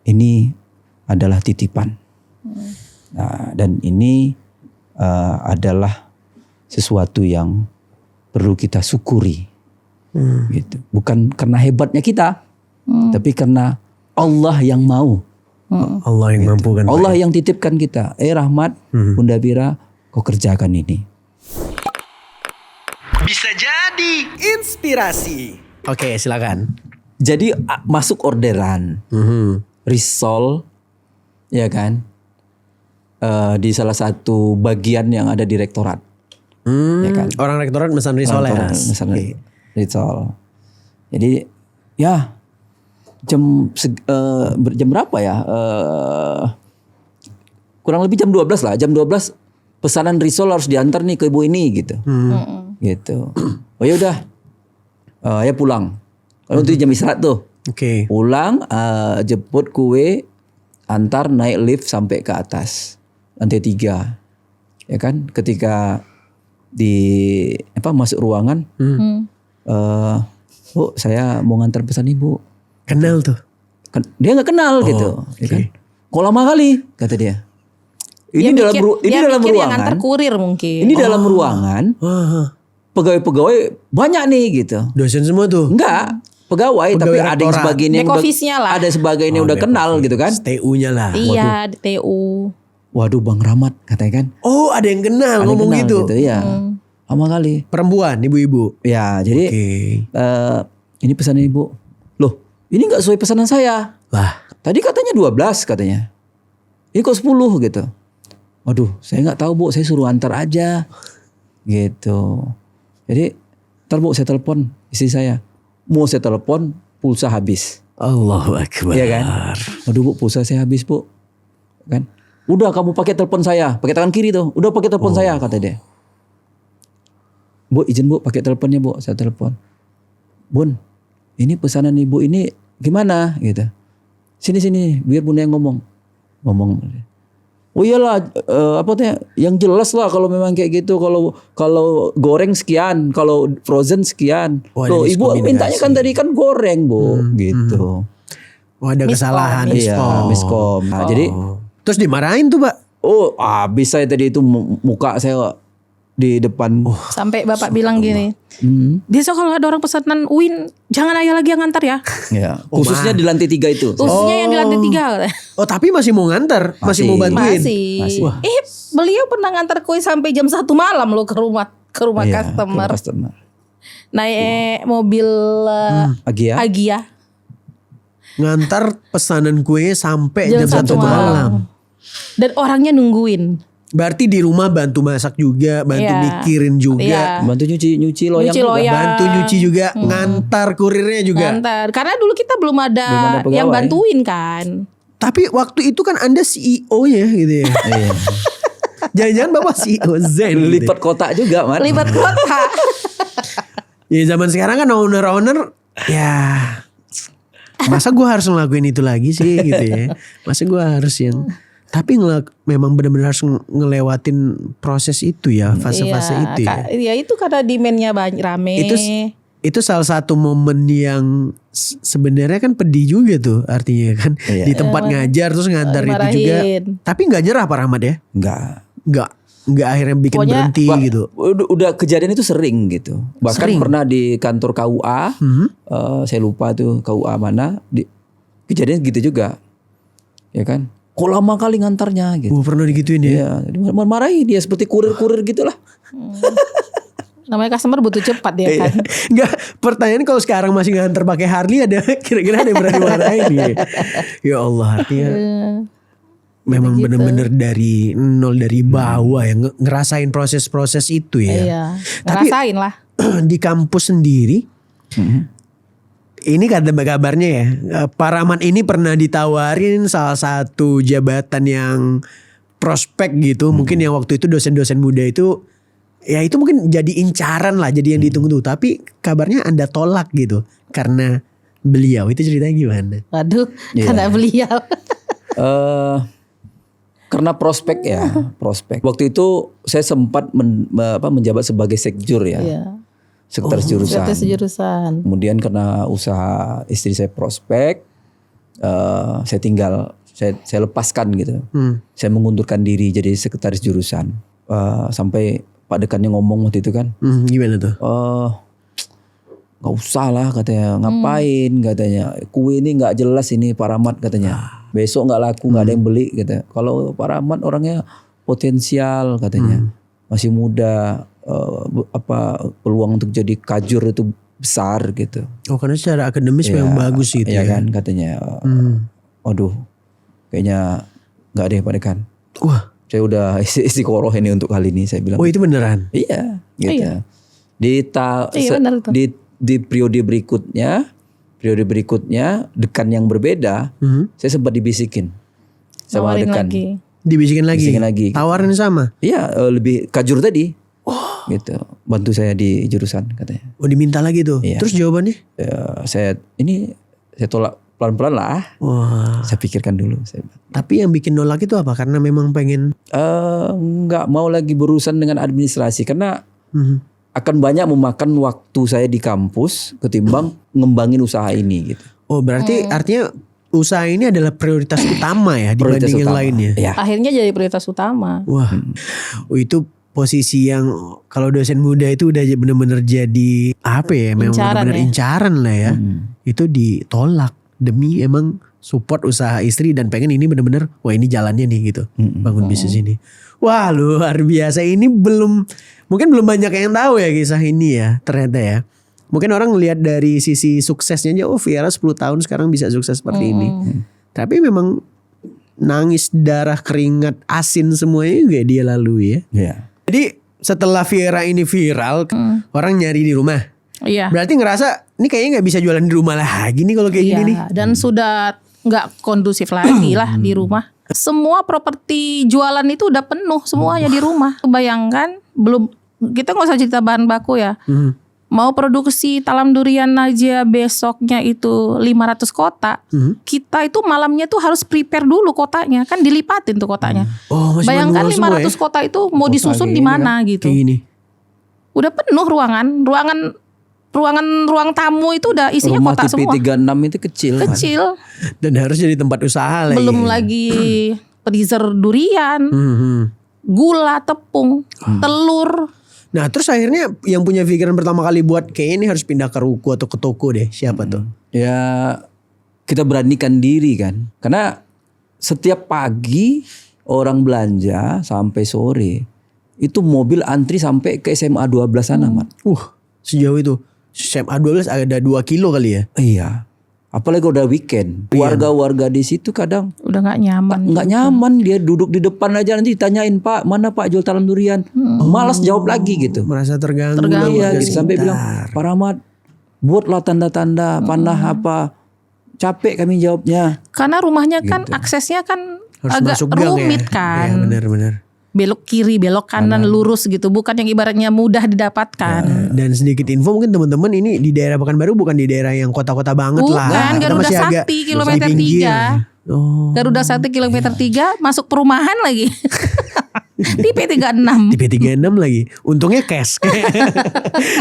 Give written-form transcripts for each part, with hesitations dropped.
ini adalah titipan. Nah, dan ini adalah sesuatu yang perlu kita syukuri. Gitu. Bukan karena hebatnya kita, tapi karena Allah yang mau. Allah yang mampu kan. Allah yang titipkan kita. Rahmat, Bunda Bira, kau kerjakan ini. Bisa jadi inspirasi. Oke, silakan. Jadi masuk orderan, risol, ya kan, di salah satu bagian yang ada di rektorat, ya kan. Orang rektorat mesan risol ya. Mesan risol. Jadi ya jam berapa ya? Kurang lebih jam 12 lah. Jam 12 pesanan risol harus diantar nih ke ibu ini gitu. Gitu. Oh ya udah. Ya pulang. Kalau itu jam istirahat tuh. Oke. Pulang, jemput kue, antar naik lift sampai ke atas lantai 3. Ya kan? Ketika masuk ruangan, Bu, saya mau ngantar pesan ibu. Kenal tuh. Dia nggak kenal gitu. Ya kan? Kok lama kali kata dia. Ini dalam ruangan. Yang ngantar kurir mungkin. Ini dalam ruangan. Pegawai-pegawai banyak nih gitu. Dosen semua tuh. Enggak, pegawai tapi ada yang sebagainya lah. ada sebagainya udah kenal gitu kan. TU-nya lah. Iya, di TU. Waduh, Bang Rahmat katanya kan. Oh, ada yang kenal ngomong gitu. Iya. Lama kali. Perempuan, ibu-ibu. Ya, jadi ini pesanan ibu. Loh, ini enggak sesuai pesanan saya. Lah, tadi katanya 12 katanya. Ini kok 10 gitu. Waduh, saya enggak tahu, Bu, saya suruh antar aja. Gitu. Jadi, ntar Bu saya telepon istri saya. Mau saya telepon, pulsa habis. Allahu Akbar. Iya kan? Waduh Bu, pulsa saya habis Bu. Kan? Udah kamu pakai telepon saya, pakai tangan kiri tuh. Udah pakai telepon saya kata dia. Bu, izin Bu pakai teleponnya Bu. Saya telepon. Bun, ini pesanan ibu ini gimana gitu. Sini biar Bunda yang ngomong. Oh iyalah, yang jelas lah kalau memang kayak gitu. Kalau goreng sekian, kalau frozen sekian. Loh, ibu mintanya kan tadi kan goreng Bu, gitu. Oh ada kesalahan. Miskom. Nah, jadi terus dimarahin tuh Pak. Oh habis saya tadi itu muka saya di depan. Sampai bapak bilang gini. Besok kalau ada orang pesanan UIN, jangan ayah lagi yang ngantar ya. Ya, khususnya di lantai 3 itu. Khususnya yang di lantai 3. Oh tapi masih mau ngantar, masih mau bantuin. Masih. Beliau pernah ngantar kue sampai jam 1 malam loh ke rumah customer. Naik mobil Agia. Ngantar pesanan kue sampai jam 1 malam. Dan orangnya nungguin. Berarti di rumah bantu masak juga, bantu mikirin juga, bantu nyuci loyang juga. Bantu nyuci juga, ngantar kurirnya juga. Ngantar, karena dulu kita belum ada yang bantuin kan. Tapi waktu itu kan Anda CEO-nya gitu ya. Jangan-jangan Bapak CEO Zen. Lipat kotak juga, Man. Lipat kotak. Ya zaman sekarang kan owner ya. Masa gue harus ngelakuin itu lagi sih gitu ya. Masa gue harus yang tapi memang benar-benar harus ngelewatin proses itu ya, fase-fase itu ya. Ya itu karena demand-nya rame. Itu salah satu momen yang sebenarnya kan pedih juga tuh artinya kan. Di tempat ngajar terus ngantar itu juga. Tapi gak nyerah Pak Rahmat ya? Enggak akhirnya bikin berhenti gitu. Udah kejadian itu sering gitu. Bahkan pernah di kantor KUA, saya lupa tuh KUA mana, kejadian gitu juga. Ya kan? Kok lama kali ngantarnya gitu. Pernah digituin ya? Iya, marahin dia seperti kurir-kurir gitulah. Namanya customer butuh cepat dia kan. Enggak, pertanyaan kalau sekarang masih ngantar pakai Harley ada kira-kira ada yang berani marahin ya. Ya Allah, artinya memang benar-benar dari nol, dari bawah ya ngerasain proses-proses itu ya. Iya, ngerasain lah. Di kampus sendiri ini kata kabarnya ya, Pak Rahmat ini pernah ditawarin salah satu jabatan yang prospek gitu. Mungkin yang waktu itu dosen-dosen muda itu, ya itu mungkin jadi incaran lah, jadi yang ditunggu-tunggu. Tapi kabarnya Anda tolak gitu, karena beliau. Itu ceritanya gimana? Waduh, karena beliau. Karena prospek ya, prospek. Waktu itu saya sempat menjabat sebagai sekjur ya. Iya. Sekretaris jurusan. Sekretaris jurusan. Kemudian karena usaha istri saya prospek, saya lepaskan gitu. Saya mengundurkan diri jadi sekretaris jurusan. Sampai Pak Dekannya ngomong waktu itu kan. Gimana tuh? Gak usah lah katanya, ngapain katanya, kue ini gak jelas ini Pak Rahmat katanya, besok gak laku, gak ada yang beli gitu. Kalau Pak Rahmat orangnya potensial katanya, masih muda, peluang untuk jadi kajur itu besar gitu. Oh karena secara akademis memang bagus gitu ya. Kan katanya, waduh kayaknya gak ada Pak Dekan. Wah. Saya udah istiqoroh ini untuk kali ini, saya bilang. Oh itu beneran? Iya gitu. Iya. Benar itu. Di periode berikutnya dekan yang berbeda, saya sempat dibisikin sama Nawarin dekan. lagi. Dibisikin lagi. Tawaran sama? Iya, lebih kajur tadi. Gitu. Bantu saya di jurusan katanya. Oh diminta lagi tuh. Iya. Terus jawabannya? Saya tolak pelan-pelan lah. Wah. Saya pikirkan dulu. Tapi yang bikin nolak itu apa? Karena memang pengen nggak mau lagi berurusan dengan administrasi karena akan banyak memakan waktu saya di kampus ketimbang ngembangin usaha ini gitu. Oh berarti artinya usaha ini adalah prioritas utama ya Prioritas dibanding yang utama. lainnya. Ya. Akhirnya jadi prioritas utama. Wah, itu posisi yang kalau dosen muda itu udah benar-benar jadi apa ya? Memang Incaran benar-benar ya. incaran lah ya. Itu ditolak demi emang support usaha istri dan pengen ini benar-benar wah ini jalannya nih gitu. Bangun bisnis ini. Wah luar biasa, ini mungkin belum banyak yang tahu ya kisah ini ya ternyata ya. Mungkin orang ngelihat dari sisi suksesnya aja, oh Viera 10 tahun sekarang bisa sukses seperti ini. Tapi memang nangis, darah, keringat, asin semuanya juga dia lalui ya. Iya. Jadi setelah Viera ini viral, orang nyari di rumah. Iya. Berarti ngerasa ini kayaknya nggak bisa jualan di rumah lagi nih kalau kayak gini nih. Dan sudah nggak kondusif lagi lah di rumah. Semua properti jualan itu udah penuh semuanya di rumah. Bayangkan kita nggak usah cerita bahan baku ya. Mau produksi talam durian aja besoknya itu 500 kotak. Kita itu malamnya tuh harus prepare dulu kotaknya, kan dilipatin tuh kotaknya. Oh, masih Bayangkan manual 500 semua ya? kotak itu mau disusun di mana gitu. Kayak gini. Udah penuh ruang tamu itu udah isinya Rumah kotak tipe semua. 36 itu kecil. Kan? Kecil. Dan harus jadi tempat usaha lah. Belum lagi freezer durian, gula, tepung, telur. Nah terus akhirnya yang punya pikiran pertama kali buat kayaknya ini harus pindah ke ruko atau ke toko deh. Siapa tuh? Ya kita beranikan diri kan. Karena setiap pagi orang belanja sampai sore. Itu mobil antri sampai ke SMA 12 sana, Mat. Sejauh itu. SMA 12 ada 2 kilo kali ya? Iya. Apalagi udah weekend. Warga-warga di situ kadang Udah nggak nyaman. nggak nyaman, dia duduk di depan aja nanti ditanyain, "Pak, mana Pak jual talam durian?" Malas jawab lagi gitu. Merasa terganggu. Iya, warga gitu. Sampai sekitar. bilang, "Pak Rahmat, buatlah tanda-tanda panah apa." Capek kami jawabnya. Karena rumahnya kan aksesnya kan Harus agak masuk gang rumit ya? kan. Iya benar-benar. Belok kiri, belok kanan, lurus gitu. Bukan yang ibaratnya mudah didapatkan. Dan sedikit info mungkin teman-teman ini di daerah Pekanbaru bukan di daerah yang kota-kota banget lah. Bukan, Kita Garuda masih agak Sakti di kilometer pinggir. 3. Oh. Garuda Sakti kilometer 3 masuk perumahan lagi. Di P36. Di P36 lagi. Untungnya cash.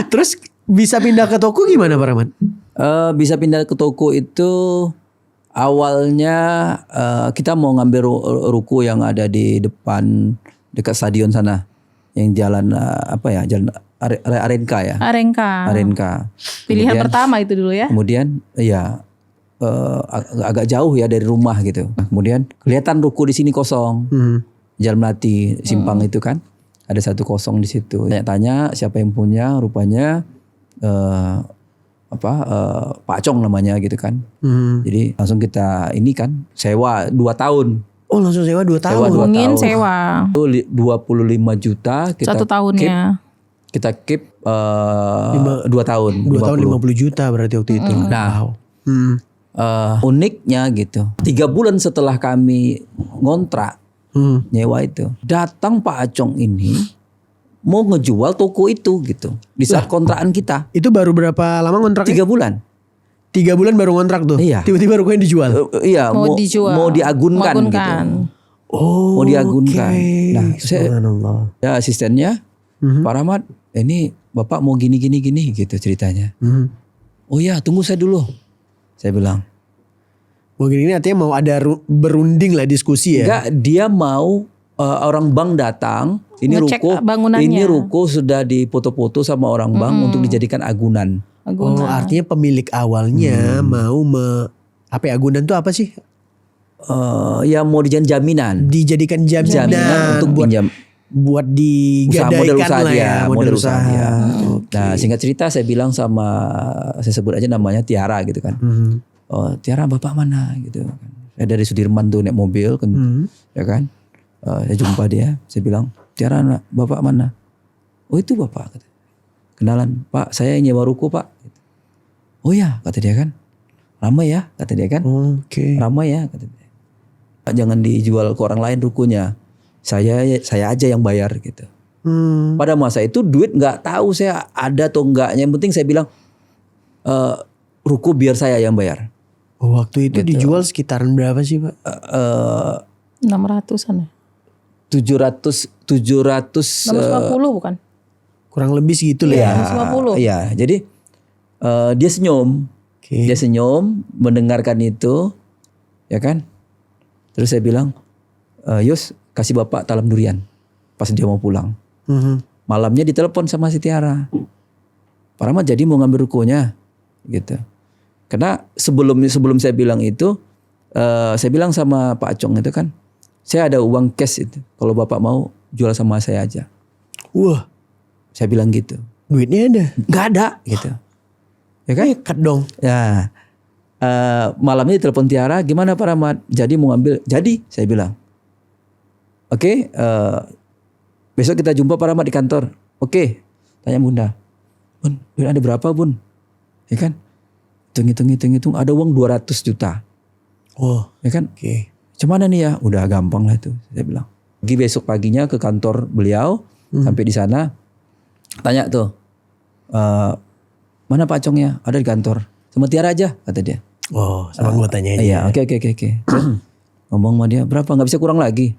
Terus bisa pindah ke toko gimana Pak Rahmat? Bisa pindah ke toko itu awalnya kita mau ngambil ruko yang ada di depan dekat stadion sana, yang jalan jalan Arenka ya. Arenka. Pilihan Kemudian- pertama itu dulu ya. Kemudian agak jauh ya dari rumah gitu. Nah, kemudian kelihatan ruko di sini kosong. Jalan Melati simpang itu kan ada satu kosong di situ. Tanya siapa yang punya, rupanya Pak Cong namanya gitu kan. Jadi langsung kita ini kan sewa 2 tahun. Oh langsung sewa 2 tahun. Sewa 2 Ngomongin tahun. sewa. Itu 25 juta kita 1 tahunnya. Kita keep 2 tahun. 2 tahun 50 juta berarti waktu itu. Nah, uniknya gitu. 3 bulan setelah kami ngontrak nyewa itu, datang Pak Acong ini mau ngejual toko itu gitu di saat kontrakan kita. Itu baru berapa lama kontraknya? 3 bulan. 3 bulan baru kontrak tuh. Iya. Tiba-tiba rukonya dijual. Iya, Mau dijual. mau diagunkan gitu. Oh. Mau diagunkan. oke. Nah, saya Subhanallah. ya asistennya Pak Rahmat, ini Bapak mau gini gitu ceritanya. Oh ya, tunggu saya dulu. Saya bilang, Mungkin ini artinya mau ada berunding lah diskusi ya. Enggak, dia mau orang bank datang. Ngecek bangunannya. Ini ruko sudah dipoto-foto sama orang bank untuk dijadikan agunan. Oh, artinya pemilik awalnya mau agunan tuh apa sih? Ya mau dijadikan jaminan. Dijadikan jaminan untuk pinjam. Buat digadaikan lah ya, modal usaha dia. Nah, singkat cerita saya bilang saya sebut aja namanya Tiara gitu kan. Oh, Tiara bapak mana gitu kan. Saya dari Sudirman tuh naik mobil kan, ya kan. Saya jumpa dia, saya bilang, Tiara bapak mana? Oh itu bapak. Kata. Kenalan, Pak saya nyewa ruko Pak. Oh ya kata dia kan. Ramai ya kata dia kan. Ramai ya kata dia. Jangan dijual ke orang lain rukonya. Saya aja yang bayar gitu. Pada masa itu duit nggak tahu saya ada atau enggaknya. Yang penting saya bilang ruko biar saya yang bayar. Oh, waktu itu dijual sekitaran berapa sih Pak? 600-an ya? 750 bukan? Kurang lebih segitu lah ya. 650. Iya, jadi dia senyum. Dia senyum mendengarkan itu, ya kan? Terus saya bilang, Yos kasih bapak talam durian. Pas dia mau pulang. Malamnya ditelepon sama si Tiara. Pak Rahmat jadi mau ngambil rukonya, gitu. Karena sebelum saya bilang itu, saya bilang sama Pak Acong itu kan, saya ada uang cash itu. Kalau bapak mau jual sama saya aja. Wah, saya bilang gitu. Duitnya ada? Nggak ada, gitu. Ya kan? Nekat dong. Ya. Malamnya ditelepon Tiara, gimana Pak Rahmat? Jadi mau ngambil? Jadi, saya bilang. Oke, besok kita jumpa Pak Rahmat di kantor. Oke, tanya Bunda. Bun, duit ada berapa Bun? Ya kan? Hitung, ada uang 200 juta. Oh, ya kan? Oke. Cuman nih ya, udah gampang lah itu, saya bilang. Pergi besok paginya ke kantor beliau, sampai di sana, tanya tuh, mana Pak Acongnya? Ada di kantor. Sama Tiara aja, kata dia. Oh, sama anggotanya aja. Iya, oke. Terus ngomong sama dia, berapa? Nggak bisa kurang lagi.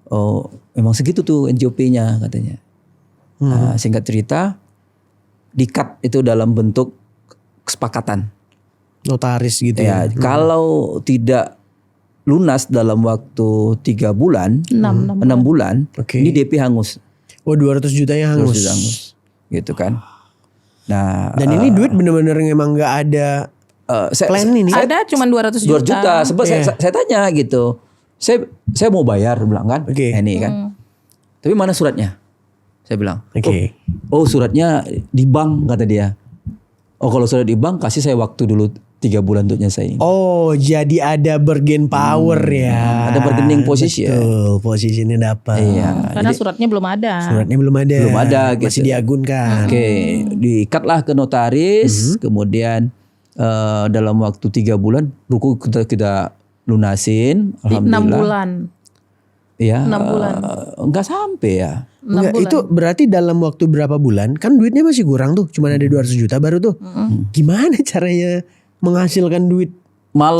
Oh, memang segitu tuh NJOP-nya katanya. Nah, singkat cerita, di-cut itu dalam bentuk kesepakatan. Notaris gitu ya. Kalau tidak lunas dalam waktu 3 bulan, 6 bulan, ini DP hangus. Oh, 200 jutanya hangus. 200 juta hangus. Gitu kan. Nah, dan ini duit bener-bener emang nggak ada plan ini. Ada cuma 200 200 juta. juta. Sebab saya tanya gitu. Saya mau bayar bilang kan. Ini kan. Tapi mana suratnya? Saya bilang. Oh, suratnya di bank kata dia. Oh, kalau surat di bank kasih saya waktu dulu 3 bulan untuk nyelesain. Oh, jadi ada bargain power ya. Ada bargaining position. Betul, posisinya dapat. Karena jadi, suratnya belum ada. Belum ada. Gitu. Masih diagunkan. Oke, di-cut lah ke notaris, kemudian dalam waktu 3 bulan ruko kita lunasin, alhamdulillah. 6 bulan. Iya. 6 bulan. Enggak sampai ya. Enggak, itu berarti dalam waktu berapa bulan? Kan duitnya masih kurang tuh, cuma ada 200 juta baru tuh. Gimana caranya menghasilkan duit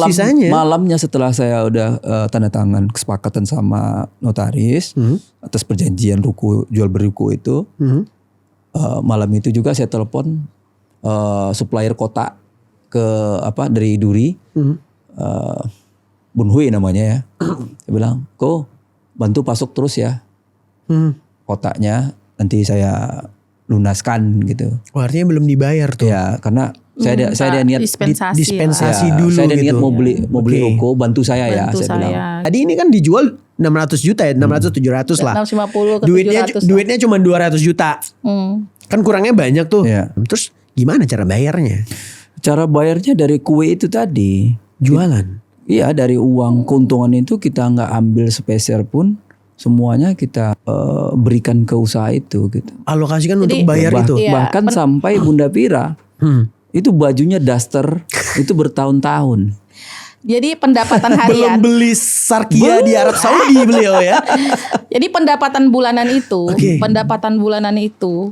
sisanya? Malamnya setelah saya udah tanda tangan kesepakatan sama notaris atas perjanjian ruko jual beli ruko itu, malam itu juga saya telepon supplier kotak ke dari Duri, Bun Hui namanya ya. Saya bilang, "Ko, bantu pasok terus ya kotaknya, nanti saya lunaskan gitu." Oh, artinya belum dibayar tuh? Ya, karena saya ada niat dispensasi dulu. Saya ada niat gitu. mau beli ruko, bantu saya ya. Bantu saya bilang. Tadi ini kan dijual 600 juta ya, 600-700 lah. 650 ke 700 duitnya cuma 200 juta. Kan kurangnya banyak tuh. Ya. Terus gimana cara bayarnya? Cara bayarnya dari kue itu tadi. Jualan? Iya, dari uang keuntungan itu kita nggak ambil sepeser pun. Semuanya kita berikan ke usaha itu gitu. Alokasikan untuk bayar itu? Bahkan sampai Bunda Pira. Itu bajunya daster itu bertahun-tahun. Jadi pendapatan harian. Belum beli Sarkia di Arab Saudi beliau ya. Jadi pendapatan bulanan itu,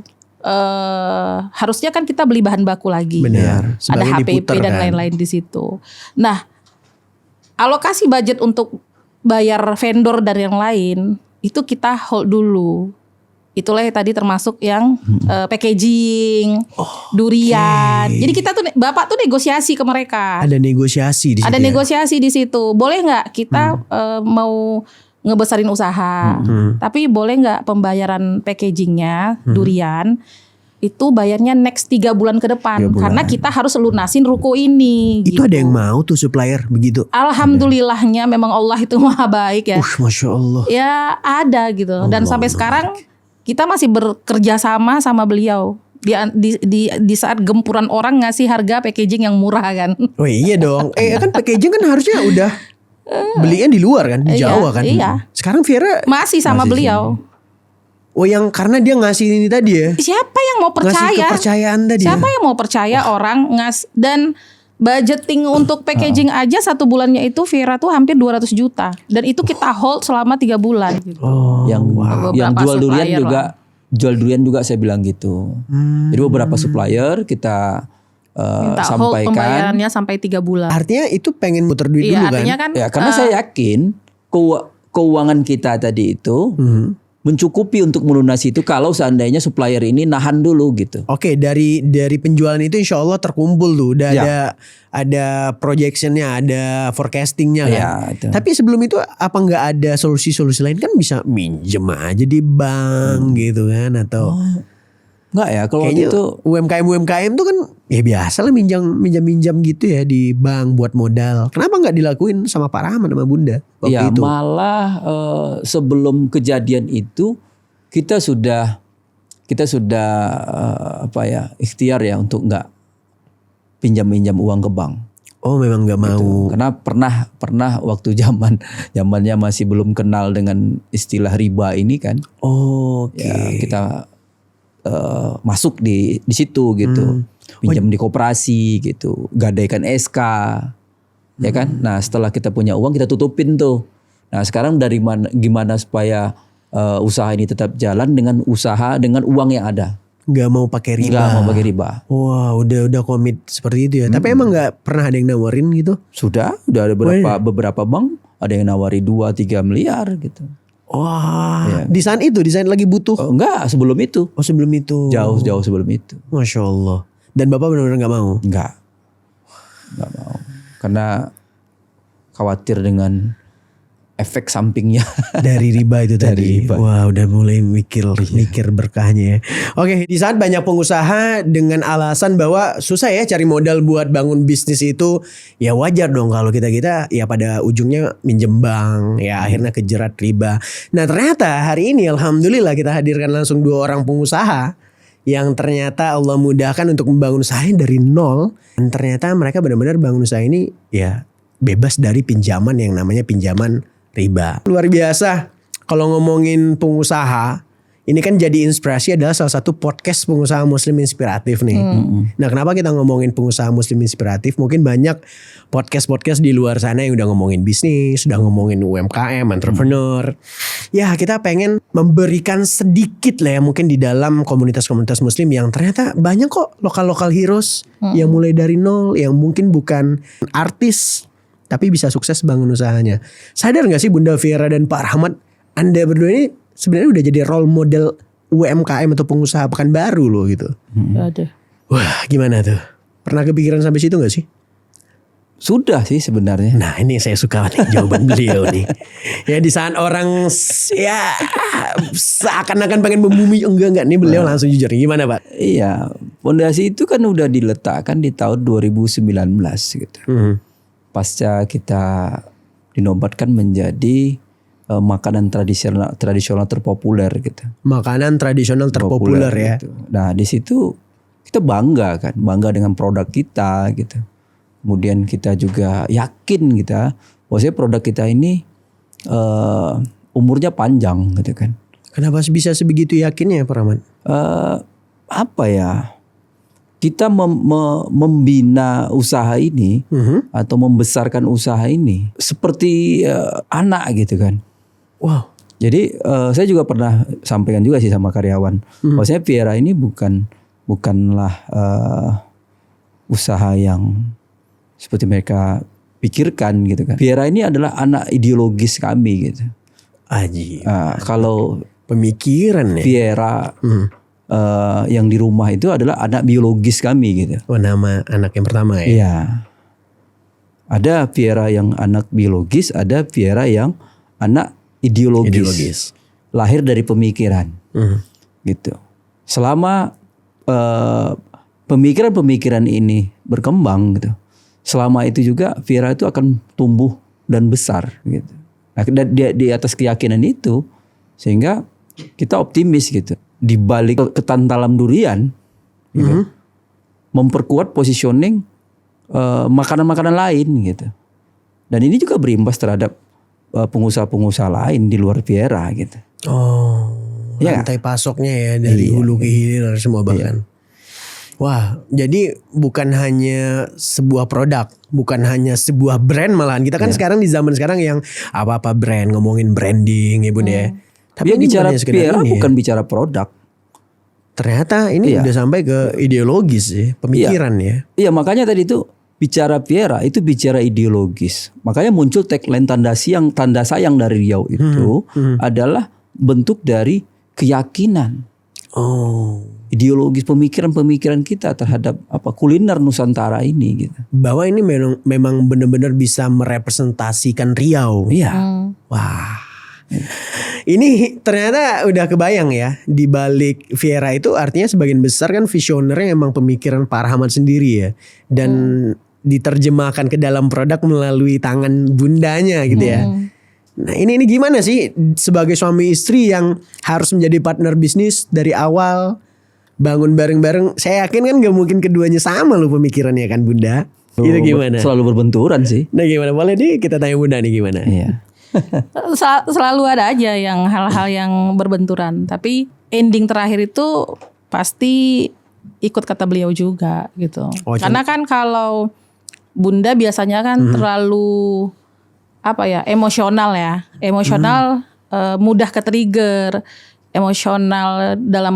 harusnya kan kita beli bahan baku lagi. Benar. Ada HPP dan lain-lain di situ. Nah, alokasi budget untuk bayar vendor dan yang lain itu kita hold dulu. Itulah yang tadi termasuk yang packaging, durian. Jadi kita tuh Bapak tuh negosiasi ke mereka. Ada negosiasi di situ. Ada ya? negosiasi di situ. Boleh nggak kita mau ngebesarin usaha, tapi boleh nggak pembayaran packagingnya durian itu bayarnya next 3 bulan ke depan, 3 bulan. karena kita harus lunasin ruko ini. Itu gitu. ada yang mau tuh supplier begitu. Alhamdulillahnya memang Allah itu maha baik ya. Masya Allah. Ya ada gitu. Dan sampai sekarang kita masih bekerja sama beliau. Di saat gempuran orang ngasih harga packaging yang murah kan. Oh iya dong. Kan packaging kan harusnya udah belinya di luar kan, di Iya, Jawa kan. iya. Sekarang Viera, Masih sama beliau. oh yang karena dia ngasih ini tadi ya. Siapa yang mau Ngasih percaya? kepercayaan tadi. Siapa yang mau percaya orang dan budgeting untuk packaging aja 1 bulannya itu Viera tuh hampir 200 juta. Dan itu kita hold selama 3 bulan gitu. Oh, yang Beberapa jual durian supplier juga jual durian juga saya bilang gitu. Jadi beberapa supplier kita Minta hold sampaikan. pembayarannya sampai 3 bulan. artinya itu pengen muter duit Iya, dulu kan. artinya kan Ya karena saya yakin keuangan kita tadi itu mencukupi untuk melunasi itu kalau seandainya supplier ini nahan dulu gitu. Oke, dari penjualan itu insya Allah terkumpul tuh. Udah Ya. ada projectionnya, ada forecastingnya kan. Ya, itu. Tapi sebelum itu apa nggak ada solusi-solusi lain, kan bisa minjem aja di bank gitu kan, atau Enggak ya kalau waktu kayaknya itu UMKM tuh kan ya biasa lah minjam gitu ya di bank buat modal. Kenapa nggak dilakuin sama Pak Rahman sama Bunda waktu ya itu? malah sebelum kejadian itu kita sudah ikhtiar ya untuk nggak pinjam uang ke bank. Oh memang nggak mau. Karena pernah waktu zamannya masih belum kenal dengan istilah riba ini kan. Oke. Ya kita masuk di situ gitu. Pinjam di koperasi gitu, gadaikan SK. Ya kan? Nah, setelah kita punya uang kita tutupin tuh. Nah, sekarang gimana supaya usaha ini tetap jalan dengan uang yang ada. Nggak mau pakai riba. Nggak mau pakai riba. Wah, udah komit seperti itu ya. Tapi emang nggak pernah ada yang nawarin gitu? Udah ada beberapa bank ada yang nawari 2-3 miliar gitu. Wah, di saat lagi butuh. Enggak, sebelum itu. Oh sebelum itu. Jauh sebelum itu. Masya Allah. Dan Bapak benar-benar nggak mau? Enggak mau. Karena khawatir dengan efek sampingnya. Dari riba itu tadi. riba. Wah, udah mulai mikir berkahnya ya. Oke, di saat banyak pengusaha dengan alasan bahwa susah ya cari modal buat bangun bisnis itu, ya wajar dong kalau kita ya pada ujungnya minjem bank, ya akhirnya kejerat riba. Nah, ternyata hari ini alhamdulillah kita hadirkan langsung 2 orang pengusaha yang ternyata Allah mudahkan untuk membangun usahanya dari nol, dan ternyata mereka benar-benar bangun usaha ini ya bebas dari pinjaman yang namanya pinjaman riba. Luar biasa. Kalau ngomongin pengusaha, ini kan jadi inspirasi adalah salah satu podcast pengusaha muslim inspiratif nih. Nah, kenapa kita ngomongin pengusaha muslim inspiratif? Mungkin banyak podcast-podcast di luar sana yang udah ngomongin bisnis, udah ngomongin UMKM, entrepreneur. Ya, kita pengen memberikan sedikit lah ya mungkin di dalam komunitas-komunitas muslim yang ternyata banyak kok lokal-lokal heroes yang mulai dari nol, yang mungkin bukan artis tapi bisa sukses bangun usahanya. Sadar gak sih Bunda Viera dan Pak Rahmat, Anda berdua ini sebenarnya udah jadi role model UMKM atau pengusaha Pekanbaru loh gitu. Ada. Wah, gimana tuh? Pernah kepikiran sampai situ gak sih? Sudah sih sebenarnya. Nah, ini saya suka nih jawaban beliau nih. Ya di saat orang ya seakan-akan pengen membumi, enggak nih beliau langsung jujur. Gimana Pak? Iya, fondasi itu kan udah diletakkan di tahun 2019 gitu. Pasca kita dinobatkan menjadi makanan tradisional terpopuler gitu. Makanan tradisional terpopuler ya. Gitu. Nah, di situ kita bangga dengan produk kita gitu. Kemudian kita juga yakin bahwasanya produk kita ini umurnya panjang gitu kan. Kenapa bisa sebegitu yakinnya Pak Rahmat? Apa ya? Kita membina usaha ini atau membesarkan usaha ini seperti anak gitu kan. Wow. Jadi saya juga pernah sampaikan juga sih sama karyawan, bahwasanya Viera ini bukanlah usaha yang seperti mereka pikirkan gitu kan. Viera ini adalah anak ideologis kami gitu. Aji. Kalau Pemikiran ya. Viera yang di rumah itu adalah anak biologis kami gitu. Oh, nama anak yang pertama ya. Iya. Ada Viera yang anak biologis, ada Viera yang anak ideologis. Ideologis. Lahir dari pemikiran. Gitu. Selama pemikiran-pemikiran ini berkembang gitu. Selama itu juga Viera itu akan tumbuh dan besar gitu. Nah, di atas keyakinan itu sehingga kita optimis gitu. Di balik ketantalam durian gitu, memperkuat positioning makanan-makanan lain gitu. Dan ini juga berimbas terhadap pengusaha-pengusaha lain di luar Viera gitu. Oh, Ya. rantai pasoknya ya dari hulu ke hilir semua bahkan. Wah, jadi bukan hanya sebuah produk, bukan hanya sebuah brand malahan. Kita kan sekarang di zaman sekarang yang apa-apa brand, ngomongin branding ya Bunda ya. Tapi Dia ini bicara bukan hanya sekedar Viera ini ya. bukan bicara produk. Ternyata ini udah sampai ke ideologis ya, pemikiran ya. Iya, makanya tadi itu bicara Viera itu bicara ideologis. Makanya muncul tagline tanda sayang dari Riau itu adalah bentuk dari keyakinan. Oh, Ideologis pemikiran-pemikiran kita terhadap kuliner Nusantara ini gitu. bahwa ini memang benar-benar bisa merepresentasikan Riau. Iya. Wah. Ini ternyata udah kebayang ya, di balik Viera itu artinya sebagian besar kan visionernya emang pemikiran Pak Rahmat sendiri ya. Dan diterjemahkan ke dalam produk melalui tangan bundanya gitu ya. Nah, ini gimana sih sebagai suami istri yang harus menjadi partner bisnis dari awal, bangun bareng-bareng. Saya yakin kan gak mungkin keduanya sama loh pemikirannya kan Bunda. Itu gimana? Selalu berbenturan sih. Nah gimana? Boleh nih kita tanya Bunda nih gimana? Iya. Selalu ada aja yang hal-hal yang berbenturan, tapi ending terakhir itu pasti ikut kata beliau juga gitu. Karena kan kalau Bunda biasanya kan terlalu emosional ya, mudah ke-trigger, emosional dalam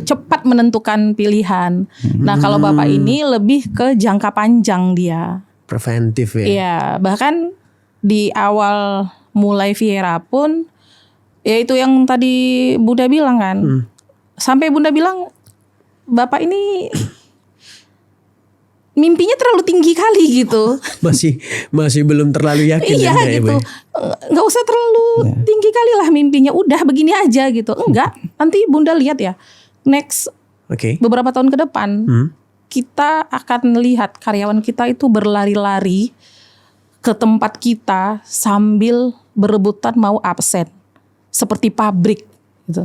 cepat menentukan pilihan. Nah kalau Bapak ini lebih ke jangka panjang dia. Preventif ya. Iya, bahkan di awal mulai Viera pun ya itu yang tadi Bunda bilang kan. Sampai Bunda bilang Bapak ini mimpinya terlalu tinggi kali gitu. Masih belum terlalu yakin. Iya Anda, gitu. Ya, Nggak usah terlalu tinggi kali lah mimpinya. Udah begini aja gitu. Enggak. Nanti Bunda lihat ya. Next Oke. beberapa tahun ke depan kita akan lihat karyawan kita itu berlari-lari ke tempat kita sambil berebutan mau absen seperti pabrik gitu.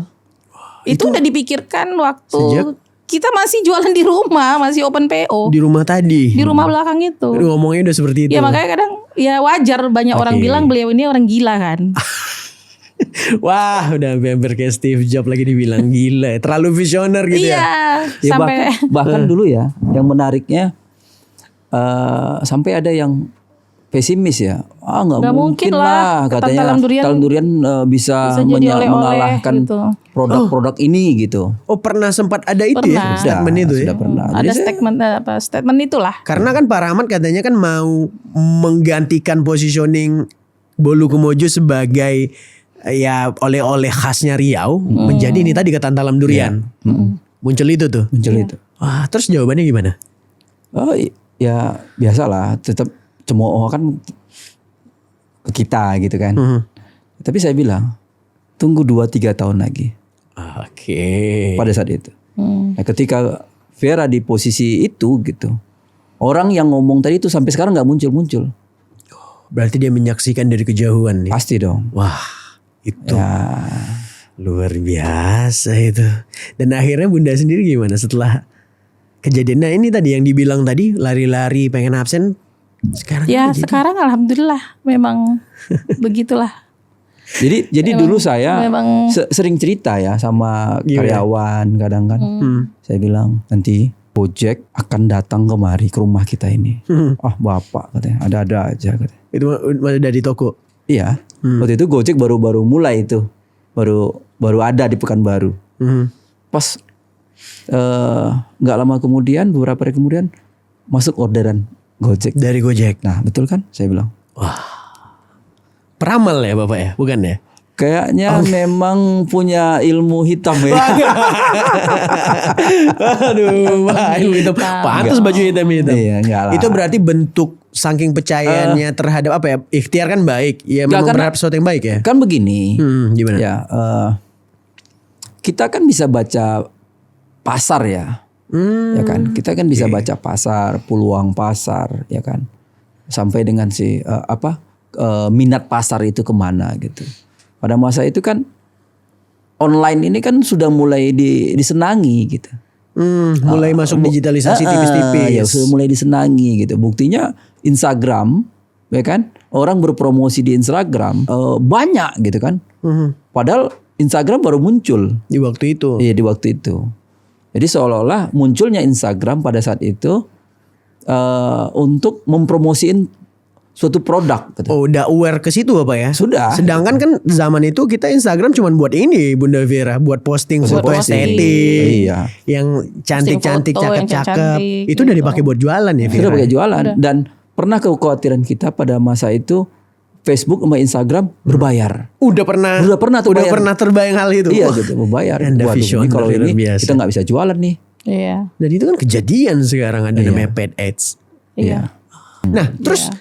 Itu udah dipikirkan waktu sejak kita masih jualan di rumah, masih open PO. Di rumah tadi. Di rumah belakang itu. Ngomongnya udah seperti itu. Ya makanya kadang ya wajar banyak orang bilang beliau ini orang gila kan. Wah, udah hampir kayak Steve Jobs lagi dibilang gila, terlalu visioner gitu ya. Iya, Ya, sampai bahkan dulu ya, yang menariknya sampai ada yang pesimis ya. Nggak mungkin lah katanya talam durian bisa jadi oleh-oleh mengalahkan gitu. produk-produk ini gitu. Oh, pernah sempat ada itu ya Pernah. statement itu ya. Sudah pernah. ada Jadi statement itulah. Karena kan Pak Rahmat katanya kan mau menggantikan positioning Bolu Kumojo sebagai ya oleh-oleh khasnya Riau menjadi ini tadi ketan talam durian. Muncul itu tuh. muncul itu. Wah, terus jawabannya gimana? Oh ya biasalah, tetap cemooh kan ke kita gitu kan. Tapi saya bilang tunggu 2-3 tahun lagi. Oke. Pada saat itu. Nah, ketika Viera di posisi itu gitu, orang yang ngomong tadi itu sampai sekarang nggak muncul-muncul. Berarti dia menyaksikan dari kejauhan nih. Pasti dong. Wah, itu Ya, luar biasa itu. Dan akhirnya Bunda sendiri gimana setelah kejadian? Nah ini tadi yang dibilang tadi lari-lari pengen absen. Sekarang Ya jadi- sekarang alhamdulillah memang begitulah. Jadi dulu saya memang- sering cerita ya sama karyawan kadang kan. Saya bilang nanti Gojek akan datang kemari ke rumah kita ini. Bapak katanya ada-ada aja katanya. Itu masih dari toko. Iya. Waktu itu Gojek baru mulai itu. Baru ada di Pekanbaru. Pas nggak lama kemudian, beberapa hari kemudian masuk orderan Gojek. Dari Gojek. Nah, betul kan? Saya bilang. Peramal ya Bapak ya, bukan ya? Kayaknya memang punya ilmu hitam ya. Aduh, wah, ilmu hitam. Pantas baju hitam. Iya, enggak lah. Itu berarti bentuk saking percayaannya terhadap apa ya? Ikhtiar kan baik. Ya memang karena- berharap sesuatu yang baik ya. Kan begini. Gimana? Ya, kita kan bisa baca pasar ya. Ya kan? Kita kan bisa baca pasar, peluang pasar, ya kan? Sampai dengan minat pasar itu kemana gitu. Pada masa itu kan online ini kan sudah mulai disenangi gitu. Mulai masuk digitalisasi tipis-tipis. Ya sudah mulai disenangi gitu. Buktinya Instagram, ya kan? Orang berpromosi di Instagram banyak gitu kan. Padahal Instagram baru muncul. Di waktu itu. Iya, di waktu itu. Jadi seolah-olah munculnya Instagram pada saat itu untuk mempromosiin suatu produk. Gitu. Oh, udah aware ke situ apa ya? Sudah. Sedangkan kan zaman itu kita Instagram cuma buat ini Bunda Vera, buat posting foto posting. estetik. Iya. Yang cantik-cantik, foto yang cakep-cakep. cantik, Itu udah gitu. dipakai buat jualan ya, Vera. Sudah pakai jualan. Dan pernah kekhawatiran kita pada masa itu Facebook sama Instagram berbayar. Udah pernah terbayang hal itu. Iya Wah, gitu, berbayar. Anda Waduh, ini visioner kalau luar ini biasa. kita nggak bisa jualan nih. Iya. Dan itu kan kejadian sekarang ada namanya paid ads. Iya. Nah, terus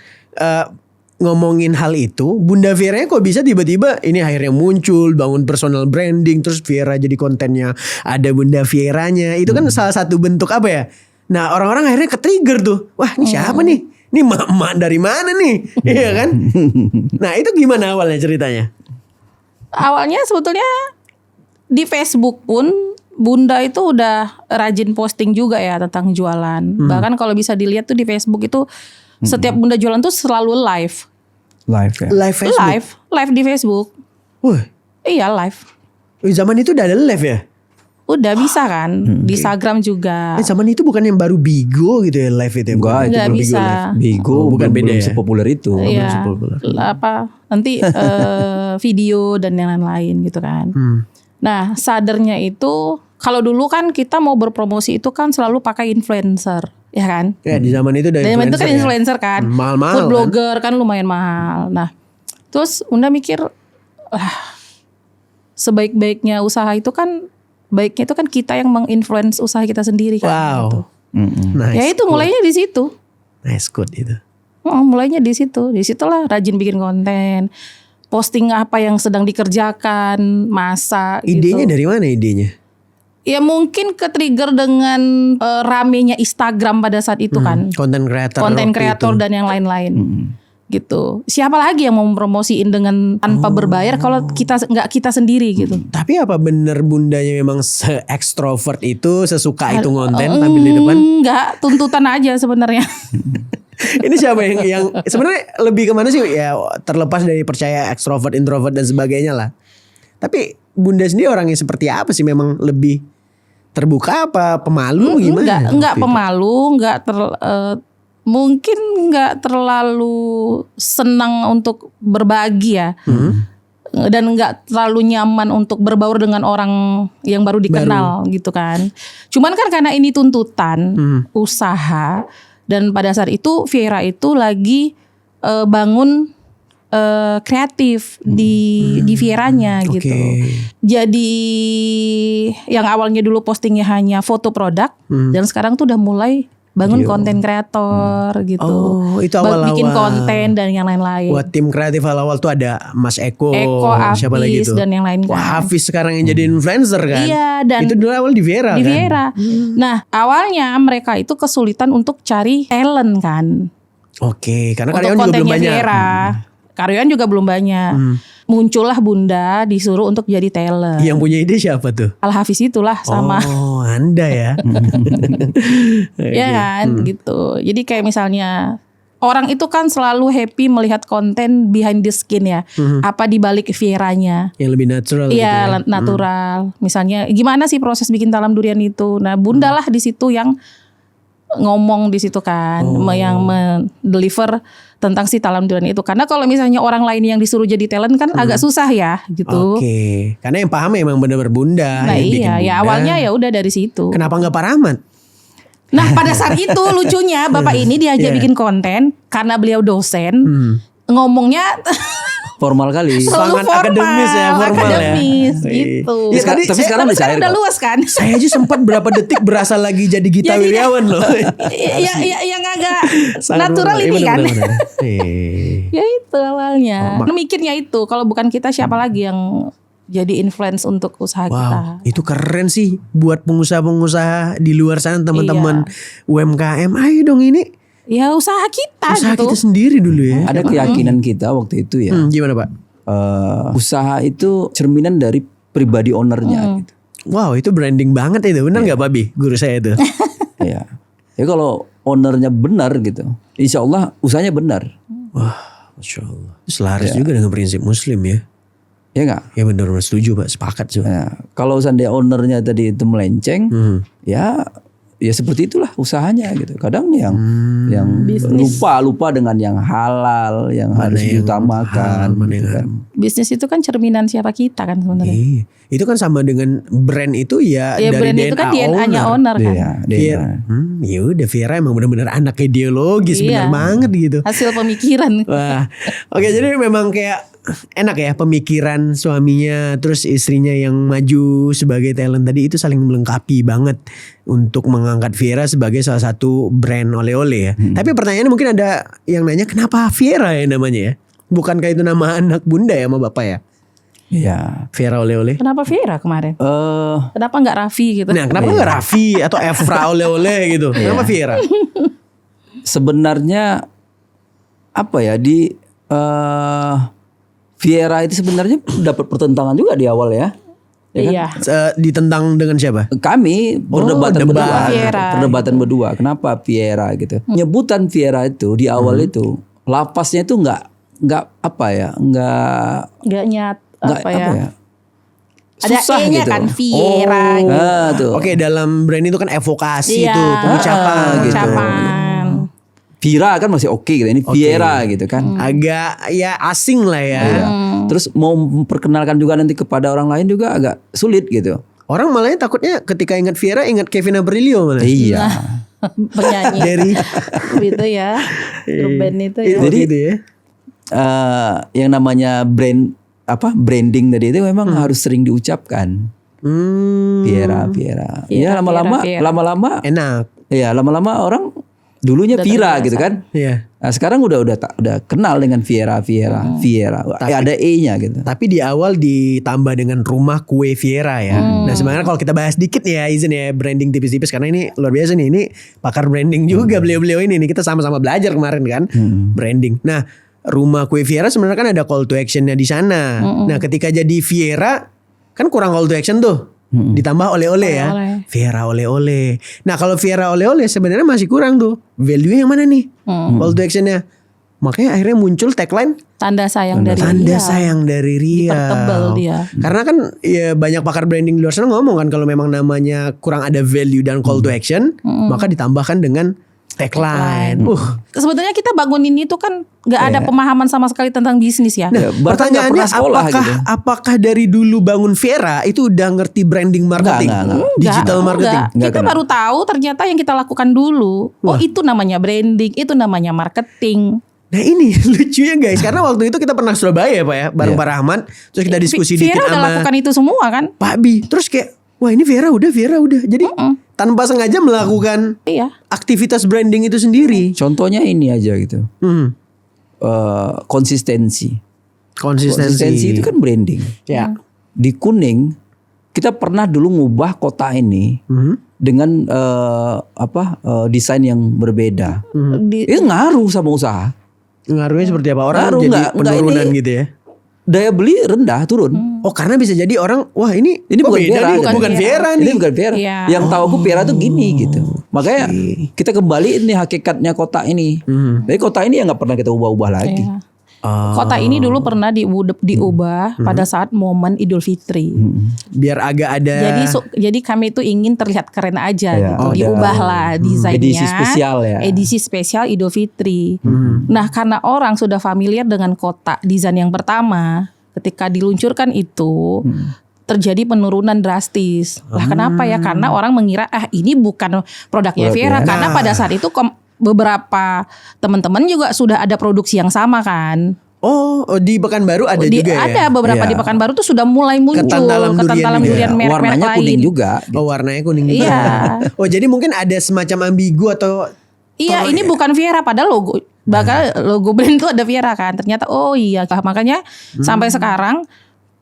ngomongin hal itu, Bunda Vera kok bisa tiba-tiba ini akhirnya muncul, bangun personal branding, terus Vera jadi kontennya ada Bunda Vieranya. Itu kan salah satu bentuk apa ya? Nah, orang-orang akhirnya ke-trigger tuh. Wah, ini siapa nih? Ini mak-mak dari mana nih? Iya kan? Nah, itu gimana awalnya ceritanya? Awalnya sebetulnya di Facebook pun Bunda itu udah rajin posting juga ya tentang jualan. Bahkan kalau bisa dilihat tuh di Facebook itu setiap Bunda jualan tuh selalu live. Live ya. Live Facebook. Live di Facebook. Wah, Iya live. zaman itu udah ada live ya? Udah bisa kan di Instagram juga. Zaman itu bukan yang baru Bigo gitu ya live itu ya? Enggak, itu Nggak belum bisa. Bigo bukan belum, beda belum ya? sepopuler itu. Iya. Nanti video dan yang lain-lain gitu kan. Nah, sadarnya itu kalau dulu kan kita mau berpromosi itu kan selalu pakai influencer, ya kan? Ya, di zaman itu udah Dan itu kan ya? influencer kan. Mahal-mahal Food kan? blogger kan lumayan mahal. Nah, terus Bunda mikir sebaik-baiknya usaha itu kan baiknya itu kan kita yang menginfluence usaha kita sendiri kan. Gitu. Wow. Nice. Ya itu mulainya di situ. Nice code itu. Mulainya di situ. Di situlah rajin bikin konten. Posting apa yang sedang dikerjakan, masak Idenya gitu. dari mana idenya? Ya mungkin ke-trigger dengan ramenya Instagram pada saat itu kan. Konten kreator. Konten waktu kreator itu. dan yang lain-lain. Gitu. Siapa lagi yang mau mempromosiin dengan tanpa berbayar kalau nggak kita sendiri gitu. Tapi apa bener bundanya memang se-extrovert itu, sesuka itu ngonten tampil di depan? Enggak, tuntutan aja sebenarnya. Ini siapa yang sebenarnya lebih kemana sih ya, terlepas dari percaya ekstrovert, introvert dan sebagainya lah. Tapi Bunda sendiri orangnya seperti apa sih? Memang lebih terbuka apa pemalu gimana? Enggak pemalu, mungkin nggak terlalu senang untuk berbagi ya. Dan nggak terlalu nyaman untuk berbaur dengan orang yang baru dikenal gitu kan. Cuman kan karena ini tuntutan usaha, dan pada saat itu Vera itu lagi bangun kreatif di Vieranya gitu. Jadi yang awalnya dulu postingnya hanya foto produk, dan sekarang tuh udah mulai bangun konten kreator gitu. Oh, itu awal-awal. Bikin konten dan yang lain-lain. Buat tim kreatif awal-awal tuh ada Mas Eko, siapa lagi Hafiz tuh? dan yang lain kan. Wah, Hafiz sekarang yang jadi influencer kan? Iya, dan itu dulu awal di Vera di kan? Vera. Nah, awalnya mereka itu kesulitan untuk cari talent kan. Oke, karena Untuk karyawan juga belum kontennya banyak. Vera. Karyawan juga belum banyak. Muncullah Bunda disuruh untuk jadi talent. Yang punya ide siapa tuh? Al Hafiz itulah sama. Oh, Anda ya. Ya kan gitu. Jadi kayak misalnya orang itu kan selalu happy melihat konten behind the skin ya. Apa di balik Vieranya. Yang lebih natural gitu ya. Iya, natural. Misalnya gimana sih proses bikin talam durian itu. Nah, Bunda lah di situ yang ngomong di situ kan, yang mendeliver tentang si talam durian itu. Karena kalau misalnya orang lain yang disuruh jadi talent kan agak susah ya gitu. Oke, karena yang paham emang benar-benar Bunda. Nah yang bikin iya, ya Bunda. awalnya ya udah dari situ. Kenapa nggak Pak Rahmat? Nah pada saat itu lucunya Bapak ini diajak bikin konten karena beliau dosen, ngomongnya Formal kali. Selalu Sangat akademis ya, formal ya. akademis, Iya. gitu. Ya, Tapi sekarang udah cair udah kok. luas kan. Saya aja sempat berapa detik berasa lagi jadi Gita Jadi- Wirjawan loh. yang agak Sangat natural formal. ini Iya, kan. benar-benar. Iya. Ya itu awalnya. Mikirnya itu kalau bukan kita siapa lagi yang jadi influence untuk usaha kita. Wow, itu keren sih buat pengusaha-pengusaha di luar sana, teman-teman UMKM. Ayo dong ini Ya usaha kita usaha gitu. kita sendiri dulu ya. Ada keyakinan kita waktu itu ya. Gimana Pak? Usaha itu cerminan dari pribadi ownernya gitu. Wow, itu branding banget itu. Benar nggak Pak Bi? Guru saya itu. Ya. Ya kalau ownernya benar gitu, insya Allah usahanya benar. Wah, Masya Allah. Selaras juga dengan prinsip Muslim ya. Ya nggak? Ya benar-benar setuju Pak. Sepakat sih. Ya, kalau seandainya ownernya tadi itu melenceng, ya seperti itulah usahanya gitu. Kadang yang lupa dengan yang halal, yang harus diutamakan. Gitu kan. Bisnis Bisnis itu kan cerminan siapa kita kan sebenarnya. Iya. Itu kan sama dengan brand itu ya, Ya dari brand DNA itu kan DNA-nya owner kan. Iya, Viera. Ya udah Viera emang benar-benar anak ideologis, benar Iya. banget gitu. Hasil pemikiran. Wah, oke jadi memang kayak enak ya pemikiran suaminya terus istrinya yang maju sebagai talent tadi itu saling melengkapi banget untuk mengangkat Viera sebagai salah satu brand oleh-oleh ya. Tapi pertanyaannya mungkin ada yang nanya kenapa Viera ya namanya ya? Bukankah itu nama anak bunda ya sama bapak ya? Iya. Viera oleh-oleh. Kenapa Vera kemarin? Kenapa nggak Raffi gitu? Nah kenapa nggak Raffi atau Evra oleh-oleh gitu? Kenapa Viera? Sebenarnya apa ya di Viera itu sebenarnya dapat pertentangan juga di awal ya. Iya. Ditentang dengan siapa? Kami perdebatan debat. berdua, Viera. perdebatan berdua. Kenapa Viera gitu? Nyebutan Viera itu di awal itu lapasnya itu nggak apa ya, Nggak nyat nggak apa ya? Ada Susah E-nya gitu. kan Viera. Nah, tuh. Oke dalam brand itu kan evokasi Iya. tuh pengucapan gitu. Ucapan. Vira kan masih oke gitu. Ini Viera gitu kan. Agak ya asing lah ya. Iya. Terus mau memperkenalkan juga nanti kepada orang lain juga agak sulit gitu. Orang malah takutnya ketika ingat Viera ingat Kevin Aprilio malah. Iya. Penyanyi. Dari Gitu ya. Grup band itu ya. itu gitu ya. Yang namanya branding tadi itu memang harus sering diucapkan. Viera. Iya, Ya lama-lama Viera. lama-lama Enak. ya lama-lama orang dulunya Udah Vira terbiasa. gitu kan. Iya. Nah, sekarang udah kenal dengan Viera. Ada E-nya gitu. Tapi di awal ditambah dengan rumah kue Viera ya. Nah sebenarnya kalau kita bahas dikit ya izin ya branding tipis-tipis karena ini luar biasa nih. Ini pakar branding juga beliau-beliau ini nih. Kita sama-sama belajar kemarin kan branding. Nah rumah kue Viera sebenarnya kan ada call to actionnya di sana. Nah ketika jadi Viera kan kurang call to action tuh. Ditambah oleh-oleh ya. Oleh-oleh. Viera oleh-oleh. Nah kalau Viera oleh-oleh sebenarnya masih kurang tuh. Value yang mana nih? Call to actionnya. Makanya akhirnya muncul tagline Tanda sayang dari Tanda Ria. sayang dari Ria. Dipertebal dia. Karena kan ya banyak pakar branding di luar sana ngomong kan kalau memang namanya kurang ada value dan call to action, maka ditambahkan dengan tagline. Sebetulnya kita bangunin itu kan nggak ada pemahaman sama sekali tentang bisnis ya. Ya, bahkan nggak Pertanyaannya pernah sekolah apakah gitu. apakah dari dulu bangun Viera itu udah ngerti branding marketing, Enggak. digital marketing? Enggak Kita kenal. baru tahu ternyata yang kita lakukan dulu. Oh itu namanya branding, itu namanya marketing. Nah ini lucunya guys, karena waktu itu kita pernah Surabaya ya Pak ya, bareng Pak Rahmat, terus kita diskusi Viera dikit udah sama lakukan itu semua kan? Pak Bi, terus kayak wah ini Viera udah. Jadi tanpa sengaja melakukan Iya. aktivitas branding itu sendiri. Contohnya ini aja gitu. Konsistensi. Konsistensi itu kan branding. Ya. Di Kuning kita pernah dulu ngubah kota ini dengan desain yang berbeda. Itu ngaruh sama usaha. Ngaruhnya seperti apa? Orang Ngaruh jadi nggak penurunan ini- gitu ya. Daya beli rendah turun. Oh karena bisa jadi orang wah ini Ini kok bukan beda Viera, nih, gitu. bukan Viera nih. Ini bukan Viera. Iya. Yang tahu aku Viera tuh gini gitu. Makanya kita kembali ini hakikatnya kota ini. Jadi kota ini ya nggak pernah kita ubah-ubah lagi. Iya. Kota ini dulu pernah diubah pada saat momen Idul Fitri. Biar agak ada. Jadi kami itu ingin terlihat keren aja Iya, gitu. ada Diubahlah desainnya. edisi spesial ya. Edisi spesial Idul Fitri. Nah, karena orang sudah familiar dengan kotak desain yang pertama, ketika diluncurkan itu terjadi penurunan drastis. Lah kenapa ya? Karena orang mengira ini bukan produknya Viera karena pada saat itu beberapa teman-teman juga sudah ada produksi yang sama kan. Oh, di Pekanbaru ada juga ya? Ada beberapa Iya. di Pekanbaru tuh sudah mulai muncul Ketan talam durian durian juga. merek-merek Warnanya lain. kuning juga. gitu. Oh, warnanya kuning juga. Iya. Oh, jadi mungkin ada semacam ambigu atau Iya, ini bukan Viera padahal logo brand itu ada Viera kan. Ternyata oh iya, makanya sampai sekarang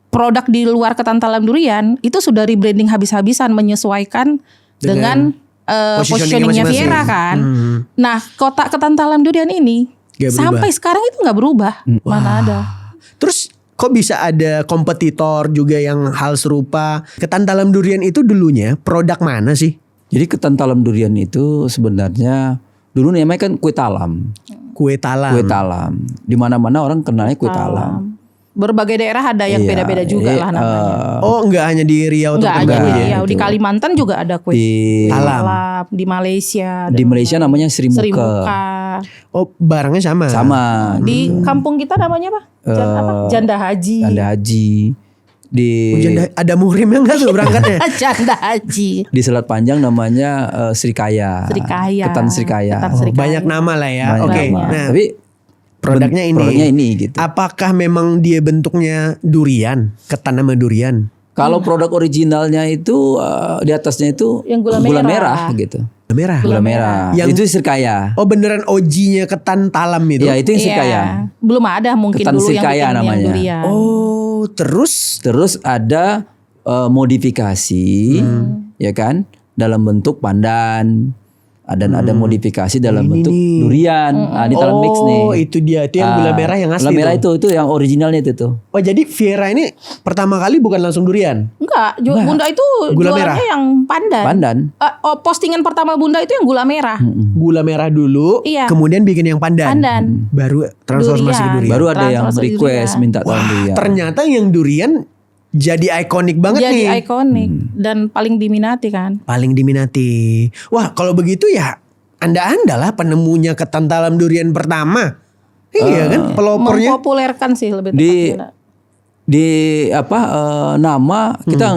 produk di luar ketan talam durian itu sudah rebranding habis-habisan menyesuaikan dengan positioningnya positioningnya masing-masing. Viera kan. Nah, kotak ketan talam durian ini Gak berubah. sampai sekarang itu nggak berubah. Mana ada? Terus kok bisa ada kompetitor juga yang hal serupa? Ketan talam durian itu dulunya produk mana sih? Jadi ketan talam durian itu sebenarnya dulu namanya kan kue talam. Kue talam. Kue talam. Di mana-mana orang kenalnya kue talam. Berbagai daerah ada yang Iya, beda-beda juga jadi, lah namanya. Oh, enggak hanya di Riau atau Enggak hanya Pekanbaru di ya? Riau, di Kalimantan juga ada kue Di talam, di Malaysia. di Malaysia namanya Sri Sri Muka. Muka. Oh, barangnya sama. Sama. Di kampung kita namanya apa? Janda Haji. Janda Haji. Di Oh, ada muhrimnya enggak tuh berangkatnya? Janda Haji. di Selat Panjang namanya Sri Kaya. Sri Kaya. Ketan Sri Kaya. Ketan Sri Kaya. Banyak nama lah ya. Banyak Oke. nama. Nah, Tapi produknya ini. Produknya ini gitu. Apakah memang dia bentuknya durian? Ketan sama durian? Kalau produk originalnya itu di atasnya itu Yang gula merah merah. gitu. Merah. Gula merah. Yang- Itu Sri Kaya. Oh, beneran OG-nya ketan talam itu? Ya, itu yang Sri Iya. Kaya. Belum ada mungkin Ketan dulu Sri yang Kaya bikin yang namanya. durian. Oh, terus Terus ada modifikasi ya kan dalam bentuk pandan. Ada modifikasi dalam bentuk nih. durian. Ini talam mix nih. Oh, itu dia. Itu yang gula merah yang asli. Gula merah tuh. itu yang originalnya itu tuh. Oh, jadi Viera ini pertama kali bukan langsung durian. Enggak, Bunda itu Gula jualannya merah. yang pandan. Pandan. Postingan pertama Bunda itu yang gula merah. Gula merah dulu, Iya. kemudian bikin yang pandan. Pandan. Baru transformasi ke durian. Baru ada yang Transformasi request durian. minta talam durian. Ternyata yang durian jadi ikonik banget Jadi nih. ikonik dan paling diminati kan. Paling diminati. Wah, kalau begitu ya Anda lah penemunya ketan talam durian pertama. Iya kan, pelopornya. Mempopulerkan sih lebih Di tepatnya. di apa nama kita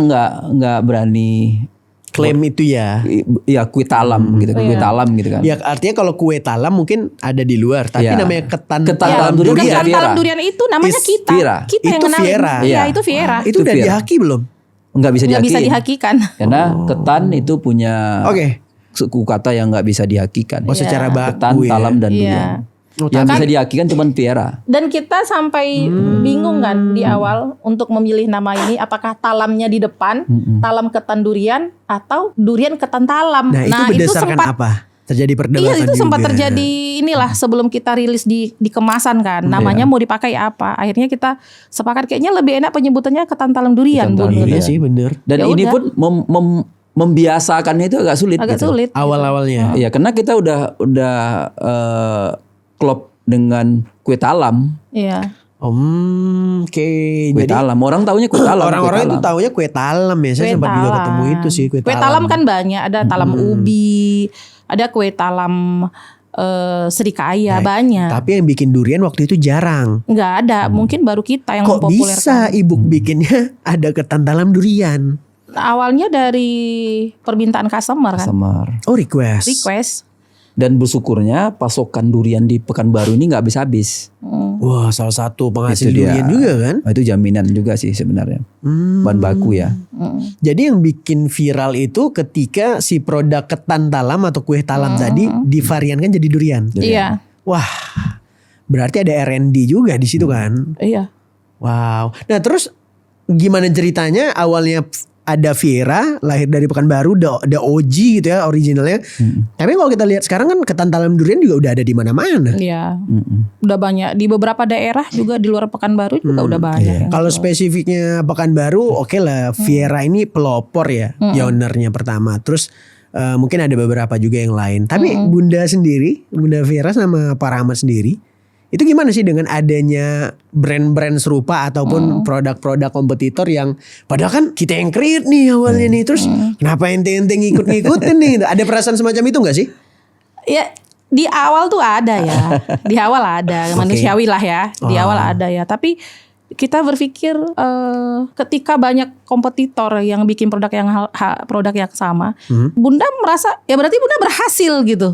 nggak berani Klaim itu ya. ya kue talam gitu, kue talam gitu kan. Ya artinya kalau kue talam mungkin ada di luar, tapi Iya. namanya ketan Ketan talam talam durian durian. kan Ketan Viera. talam durian itu namanya Is kita. Viera. Kita yang Itu kenalin. Viera. Iya, Iya. itu Viera. Itu udah Viera. dihaki belum? Nggak bisa Nggak bisa dihakikan. dihakikan. Karena ketan itu punya Oke. suku kata yang nggak bisa dihakikan. Oh, secara Ketan, baku ya. talam dan Iya. durian. Oh, Yang bisa dihakikan cuma Viera. Dan kita sampai bingung kan di awal untuk memilih nama ini, apakah talamnya di depan, talam ketan durian atau durian ketan talam. Nah, itu berdasarkan sempat apa? Terjadi perdebatan Iya, itu sempat juga. terjadi inilah sebelum kita rilis di kemasan kan. Namanya mau dipakai apa? Akhirnya kita sepakat kayaknya lebih enak penyebutannya ketan talam durian, Ketan Bu. talam Iya durian. sih bener. Dan Ya ini udah. pun membiasakannya itu agak sulit. Agak gitu. sulit. Awal-awalnya. Iya, karena kita udah klop dengan kue talam. Iya. Oke. Kue Jadi talam. Orang taunya kue talam. orang-orang kue itu talam. taunya kue talam ya. Saya Kue sempat juga talam. ketemu itu sih kue talam. kan banyak, ada talam ubi, ada kue talam Sri Kaya, banyak. Tapi yang bikin durian waktu itu jarang. Nggak ada, mungkin baru kita yang Kok mempopulerkan. bisa ibu bikinnya ada ketan talam durian? Awalnya dari permintaan customer kan, Samar. Oh, request. request. Dan bersyukurnya pasokan durian di Pekanbaru ini nggak habis-habis. Wah, salah satu penghasil Itu dia. durian juga kan? Itu jaminan juga sih sebenarnya. Bahan baku ya. Jadi yang bikin viral itu ketika si produk ketan talam atau kue talam tadi divariankan jadi durian. Iya, Wah, berarti ada R&D juga di situ kan? iya. Wow. Nah terus gimana ceritanya awalnya ada Viera lahir dari Pekanbaru, the OG gitu ya originalnya. Tapi kalau kita lihat sekarang kan ketan talam durian juga udah ada di mana-mana. Iya, udah banyak di beberapa daerah juga di luar Pekanbaru juga udah banyak. yang Kalau jual. spesifiknya Pekanbaru, oke lah Viera ini pelopor ya, pionernya pertama. Terus mungkin ada beberapa juga yang lain. Tapi Bunda sendiri, Bunda Viera sama Pak Rahmat sendiri, itu gimana sih dengan adanya brand-brand serupa ataupun produk-produk kompetitor yang padahal kan kita yang create nih awalnya nih, terus kenapa ente-ente ngikut-ngikutin nih? Ada perasaan semacam itu gak sih? Ya di awal tuh ada ya, di awal ada manusiawi lah ya, di awal ada ya. Tapi kita berpikir ketika banyak kompetitor yang bikin produk yang sama, Bunda merasa ya berarti Bunda berhasil gitu.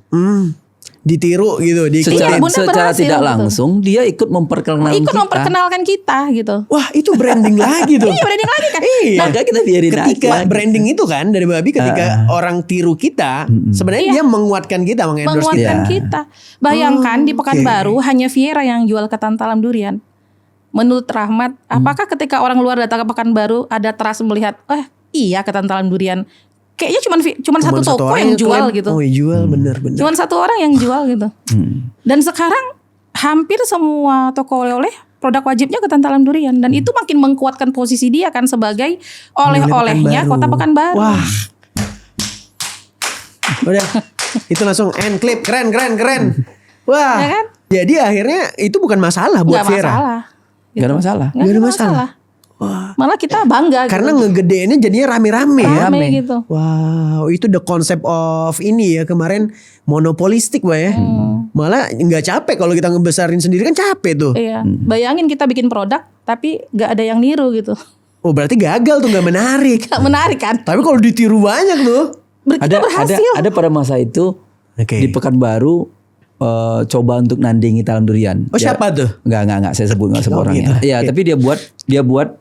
ditiru gitu, Secara, Bunda secara berhasil, tidak gitu. langsung dia ikut memperkenalkan Ikut kita. memperkenalkan kita gitu. Wah, itu branding lagi tuh. Iya branding lagi kan. Iya. Maka kita biarin Ketika aja. branding itu kan dari Babi, ketika orang tiru kita, sebenarnya dia menguatkan kita, mengendorse kita. Menguatkan kita. Bayangkan di Pekanbaru hanya Viera yang jual ketan talam durian. Menurut Rahmat, apakah ketika orang luar datang ke Pekanbaru ada trust melihat, iya ketan talam durian. Kayaknya cuman satu toko orang yang jual klaim, gitu. Oh, jual bener-bener. Cuman satu orang yang jual gitu. Dan sekarang hampir semua toko oleh-oleh produk wajibnya ketan talam durian, dan itu makin menguatkan posisi dia kan sebagai oleh-olehnya Kota Pekanbaru. Wah. Udah. Itu langsung end clip, keren. Wah. Ya kan? Jadi akhirnya itu bukan masalah buat Nggak Viera. masalah. Gak ada masalah. Nggak ada masalah. Malah kita bangga Karena gitu. ngegedeinnya jadinya rame-rame ya. Rame rame. gitu. Wow, itu the concept of ini ya kemarin monopolistik Mbak ya. Malah nggak capek kalau kita ngebesarin sendiri kan capek tuh. Iya. Bayangin kita bikin produk tapi nggak ada yang niru gitu. Oh berarti gagal tuh, nggak menarik. Gak menarik kan? Tapi kalau ditiru banyak tuh. Kita berhasil. Ada pada masa itu Oke. di Pekanbaru coba untuk nandingi talam durian. Oh siapa tuh? Enggak, saya sebut enggak sebut Oh, orangnya. gitu. Iya, Oke. tapi dia buat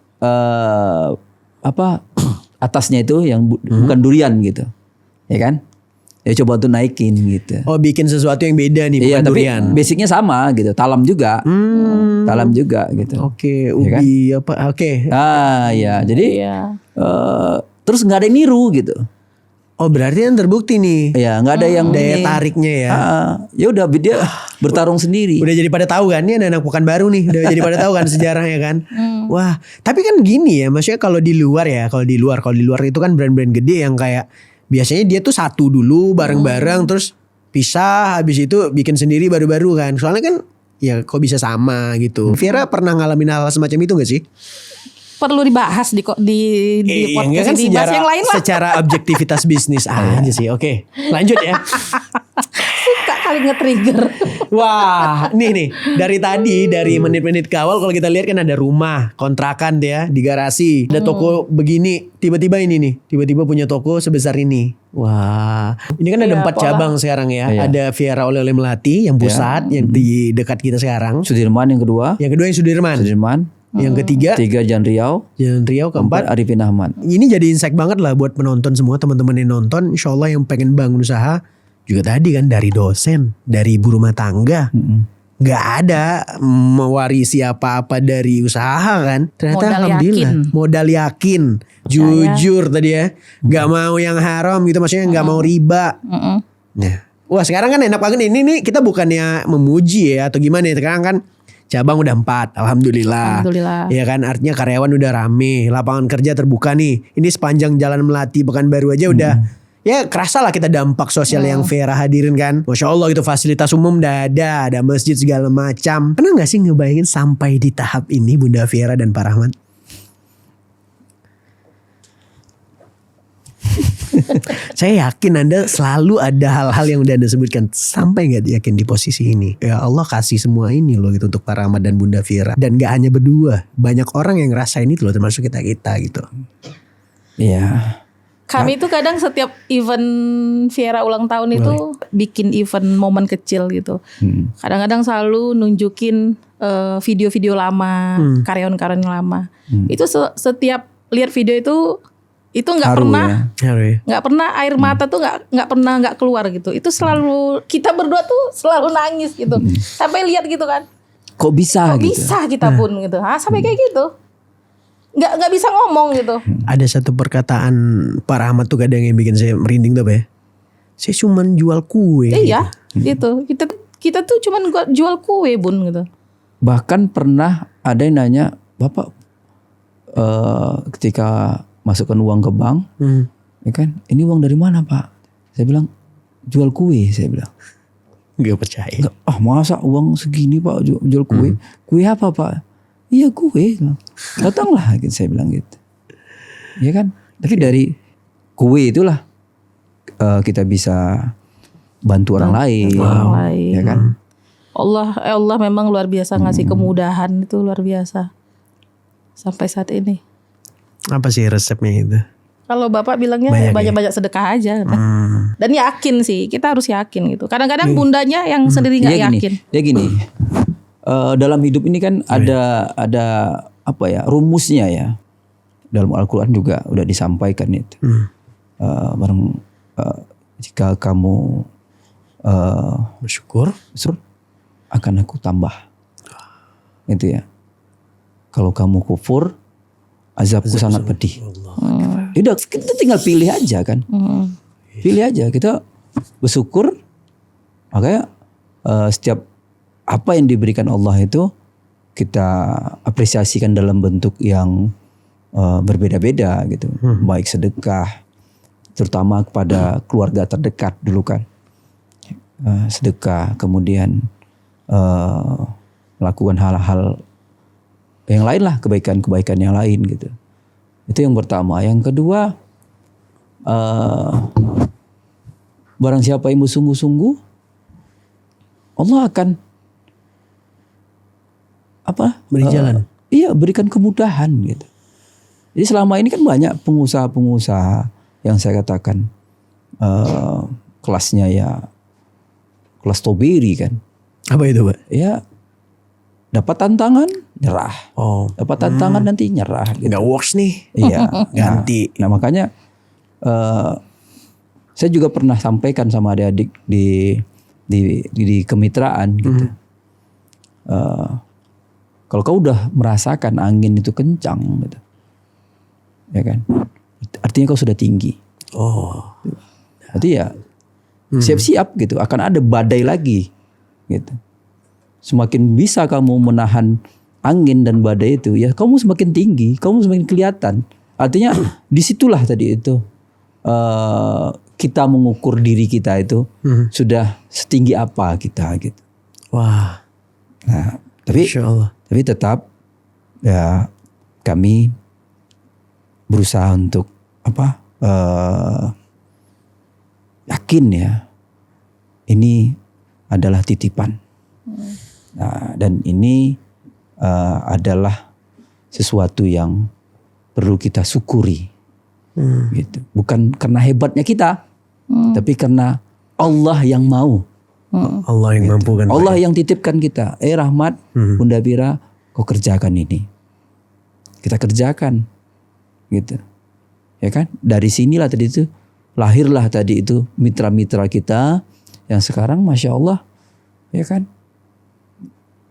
apa atasnya itu yang bukan durian gitu. Ya kan? Ya coba untuk naikin gitu. Oh bikin sesuatu yang beda nih, Iya, bukan tapi durian. basicnya sama gitu. Talam juga. Talam juga gitu. Oke, Iya kan? ubi apa? Oke. Ya, jadi Iya. terus nggak ada yang niru gitu. Oh berarti kan terbukti nih Ya, nggak ada yang daya ini. tariknya ya. Ya udah dia bertarung sendiri. Udah jadi pada tahu kan, ini anak Pekanbaru nih, udah jadi pada tahu kan sejarahnya kan. Wah, tapi kan gini ya, maksudnya kalau di luar itu kan brand-brand gede yang kayak biasanya dia tuh satu dulu bareng-bareng terus pisah, habis itu bikin sendiri baru-baru kan. Soalnya kan ya kok bisa sama gitu. Viera pernah ngalamin hal semacam itu gak sih? Perlu dibahas di Enggak podcast kan ini. Bahas yang lain lah. secara objektivitas bisnis aja sih. Oke, lanjut ya. Suka kali nge-trigger. Wah, nih dari tadi dari menit-menit ke awal kalau kita lihat kan ada rumah kontrakan ya di garasi, ada toko begini, tiba-tiba ini nih, tiba-tiba punya toko sebesar ini. Wah, ini kan ada Iya, 4 cabang sekarang ya. Iya. Ada Viera Oleh-oleh Melati yang pusat, yang di dekat kita sekarang. Sudirman yang kedua. Yang kedua yang Sudirman. Yang ketiga Tiga Jalan Riau. Jalan Riau, keempat Arifin Ahmad. ini jadi insight banget lah buat penonton semua, teman-teman yang nonton. Insya Allah yang pengen bangun usaha juga tadi kan dari dosen, dari ibu rumah tangga, nggak ada mewarisi apa-apa dari usaha kan. Ternyata Modal alhamdulillah yakin. modal yakin, jujur tadi ya, nggak mau yang haram gitu, maksudnya nggak mau riba. Nah, wah sekarang kan enak banget ini nih, kita bukannya memuji ya atau gimana ya, sekarang kan cabang udah 4, alhamdulillah. Alhamdulillah. Ya kan, artinya karyawan udah rame, lapangan kerja terbuka nih. Ini sepanjang Jalan Melati Pekanbaru aja udah ya kerasa lah kita dampak sosial yang Viera hadirin kan. Masya Allah itu fasilitas umum udah ada masjid segala macam. Pernah gak sih ngebayangin sampai di tahap ini Bunda Viera dan Pak Rahmat? Saya yakin Anda selalu ada hal-hal yang udah Anda sebutkan. Sampai gak yakin di posisi ini? Ya Allah kasih semua ini loh gitu untuk Pak Rahmat dan Bunda Viera. Dan gak hanya berdua, banyak orang yang ngerasain itu loh, termasuk kita-kita gitu. Iya. Kami tuh kadang setiap event Viera ulang tahun itu bikin event momen kecil gitu. Kadang-kadang selalu nunjukin video-video lama, karyawan-karyawan lama. Itu setiap lihat video itu nggak Haru pernah ya. nggak pernah air mata tuh nggak pernah nggak keluar gitu. Itu selalu kita berdua tuh selalu nangis gitu. Sampai lihat gitu kan. Kok bisa Kok gitu? bisa kita pun gitu. Sampai kayak gitu. Nggak bisa ngomong gitu. Ada satu perkataan Pak Rahmat tuh kadang yang bikin saya merinding tuh ya. Saya cuman jual kue. Iya, gitu. Kita tuh cuman jual kue bun gitu. Bahkan pernah ada yang nanya, Bapak ketika masukkan uang ke bank, ya kan, ini uang dari mana Pak? Saya bilang jual kue, saya bilang. Gak percaya. Masa uang segini Pak jual kue? Kue apa Pak? Iya kue, datanglah gitu, saya bilang gitu. Ya kan, tapi dari kue itulah kita bisa bantu orang lain, Orang lain. ya kan. Allah memang luar biasa ngasih kemudahan itu luar biasa sampai saat ini. Apa sih resepnya itu? Kalau Bapak bilangnya Banyak ya? banyak-banyak sedekah aja. Dan yakin sih, kita harus yakin gitu. Kadang-kadang bundanya yang sendiri nggak Dia gini, yakin. dia gini. Dalam hidup ini kan ada apa ya, rumusnya ya. Dalam Al-Quran juga udah disampaikan itu. Jika kamu Bersyukur. akan aku tambah. Gitu ya. Kalau kamu kufur, azabku sangat pedih. Udah, kita tinggal pilih aja kan. Pilih aja, kita bersyukur. Makanya setiap apa yang diberikan Allah itu kita apresiasikan dalam bentuk yang berbeda-beda gitu. Baik sedekah, terutama kepada keluarga terdekat dulu kan. Sedekah, kemudian melakukan hal-hal yang lain lah, kebaikan-kebaikan yang lain gitu. Itu yang pertama. Yang kedua, barang siapa yang bersungguh-sungguh, Allah akan Beri jalan. Iya, berikan kemudahan gitu. Jadi selama ini kan banyak pengusaha-pengusaha yang saya katakan kelasnya ya kelas Toberi kan. Apa itu, Pak? Ya dapat tantangan nyerah. Oh, Dapat tantangan nanti nyerah gitu. nggak works nih. Iya, Ganti. Nah makanya saya juga pernah sampaikan sama adik-adik di kemitraan gitu. Kalau kau udah merasakan angin itu kencang gitu, ya kan, artinya kau sudah tinggi. Oh, Berarti ya siap-siap gitu, akan ada badai lagi gitu. Semakin bisa kamu menahan angin dan badai itu, ya kamu semakin tinggi, kamu semakin kelihatan. Artinya disitulah tadi itu kita mengukur diri kita itu sudah setinggi apa kita gitu. wah, Nah, tapi Masya Allah. tetap ya kami berusaha untuk yakin ya ini adalah titipan. Nah, dan ini adalah sesuatu yang perlu kita syukuri. Gitu. Bukan karena hebatnya kita, tapi karena Allah yang mau. Allah yang mampu kan. Allah yang titipkan kita. Rahmat, Bunda Vira, kau kerjakan ini. Kita kerjakan. Gitu. Ya kan? Dari sinilah tadi itu lahirlah tadi itu mitra-mitra kita yang sekarang Masya Allah, ya kan,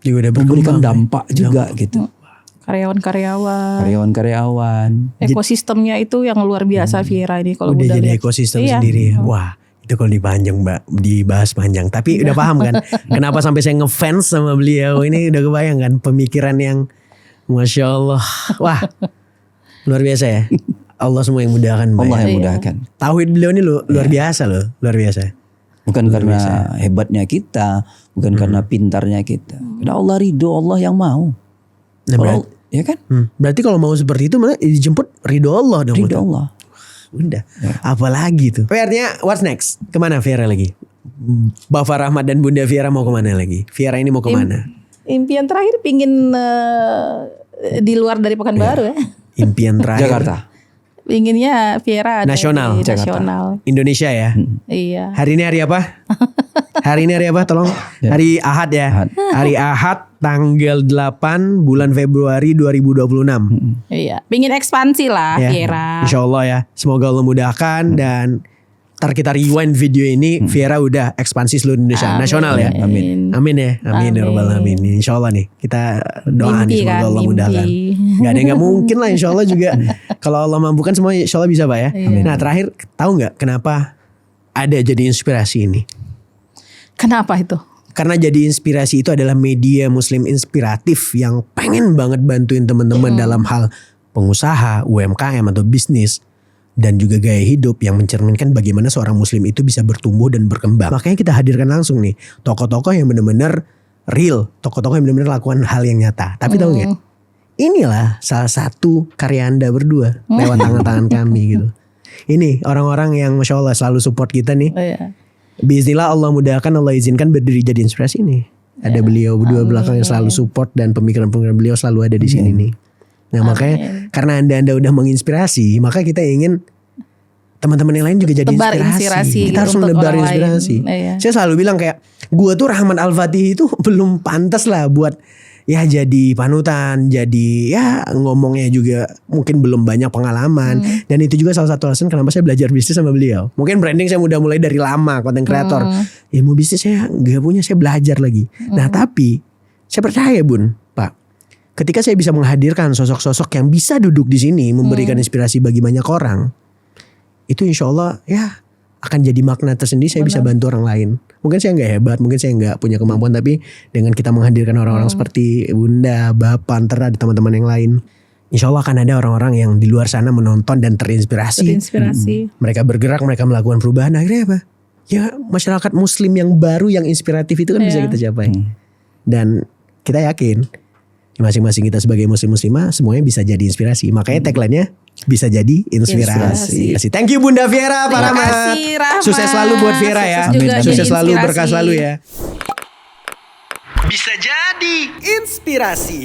Juga udah memberikan berkembang, dampak juga gitu. Karyawan-karyawan. Ekosistemnya itu yang luar biasa Viera ini kalau udah udah jadi lihat. ekosistem Iya. sendiri. Wah, itu kalau dipanjang, Mbak, dibahas panjang. Tapi udah paham kan kenapa sampai saya ngefans sama beliau. Ini udah kebayang kan pemikiran yang Masya Allah. Wah, luar biasa ya. Allah semua yang mudahkan, Mbak. Allah ya. yang mudahkan. Tauhid beliau ini luar biasa loh, luar biasa. Bukan karena hebatnya kita, bukan karena pintarnya kita. Karena Allah ridho, Allah yang mau. Nah, Kalau, ya kan? berarti kalau mau seperti itu malah dijemput ridho Allah dong. Ridho Allah. Udah. Apalagi tuh. Tapi artinya what's next? Kemana Viera lagi? Bapak Rahmat dan Bunda Viera mau kemana lagi? Viera ini mau kemana? Impian terakhir pingin di luar dari Pekanbaru ya. Impian terakhir. Jakarta. Pinginnya Viera ada Nasional, di Jakarta. nasional. Indonesia ya. Iya. Hari ini hari apa? Hari ini hari apa? Tolong. Hari Ahad ya. Ahad. Hari Ahad tanggal 8 bulan Februari 2026. Iya. Pingin ekspansi lah Ya. Viera. Insya Allah ya. Semoga Allah mudahkan dan ntar kita rewind video ini. Viera udah ekspansi seluruh Indonesia. Amin. Nasional ya. Amin. Amin ya. Amin ya Rabbal Alamin. Insya Allah nih. Kita doa nih Mimpi semoga kan, Allah mimpi. mudahkan. Gak ada yang gak mungkin lah. Insya Allah juga. Kalau Allah mampukan semua insya Allah bisa Pak ya. Nah terakhir tahu gak kenapa ada jadi inspirasi ini? Kenapa itu? Karena jadi inspirasi itu adalah media muslim inspiratif yang pengen banget bantuin teman-teman dalam hal pengusaha, UMKM atau bisnis. Dan juga gaya hidup yang mencerminkan bagaimana seorang muslim itu bisa bertumbuh dan berkembang. Makanya kita hadirkan langsung nih tokoh-tokoh yang benar-benar real. Tokoh-tokoh yang benar-benar lakukan hal yang nyata. Tapi tahu gak? Inilah salah satu karya Anda berdua lewat tangan-tangan kami gitu. Ini orang-orang yang Masya Allah selalu support kita nih. Oh, iya. Bismillah Allah mudahkan, Allah izinkan berdiri jadi inspirasi nih. Ada beliau berdua belakang yang selalu support dan pemikiran-pemikiran beliau selalu ada di sini nih. Nah makanya karena anda udah menginspirasi, maka kita ingin teman-teman yang lain juga jadi Tebar inspirasi. inspirasi Kita harus untuk menebar orang inspirasi. lain. Iya. Saya selalu bilang kayak gue tuh Rahman Al-Fatih itu belum pantas lah buat ya jadi panutan, jadi ya ngomongnya juga mungkin belum banyak pengalaman. Dan itu juga salah satu alasan kenapa saya belajar bisnis sama beliau. Mungkin branding saya udah mulai dari lama, content creator. Ilmu bisnis saya gak punya, saya belajar lagi. Nah tapi saya percaya Bun, Pak, ketika saya bisa menghadirkan sosok-sosok yang bisa duduk di sini memberikan inspirasi bagi banyak orang, itu insya Allah ya akan jadi makna tersendiri. Saya bisa bantu orang lain. Mungkin saya nggak hebat, mungkin saya nggak punya kemampuan, tapi dengan kita menghadirkan orang-orang seperti Bunda, Bapak, Antara, teman-teman yang lain, insya Allah akan ada orang-orang yang di luar sana menonton dan terinspirasi. Mereka bergerak, mereka melakukan perubahan. Akhirnya apa? Ya masyarakat Muslim yang baru, yang inspiratif itu kan bisa kita capai. Dan kita yakin masing-masing kita sebagai muslim-muslimah semuanya bisa jadi inspirasi. Makanya tagline-nya bisa jadi inspirasi. Thank you Bunda Viera, Pak Rahmat. kasih, Rahmat. Sukses selalu buat Viera ya. Sukses juga Sukses jadi selalu, inspirasi. berkah selalu ya. Bisa jadi inspirasi.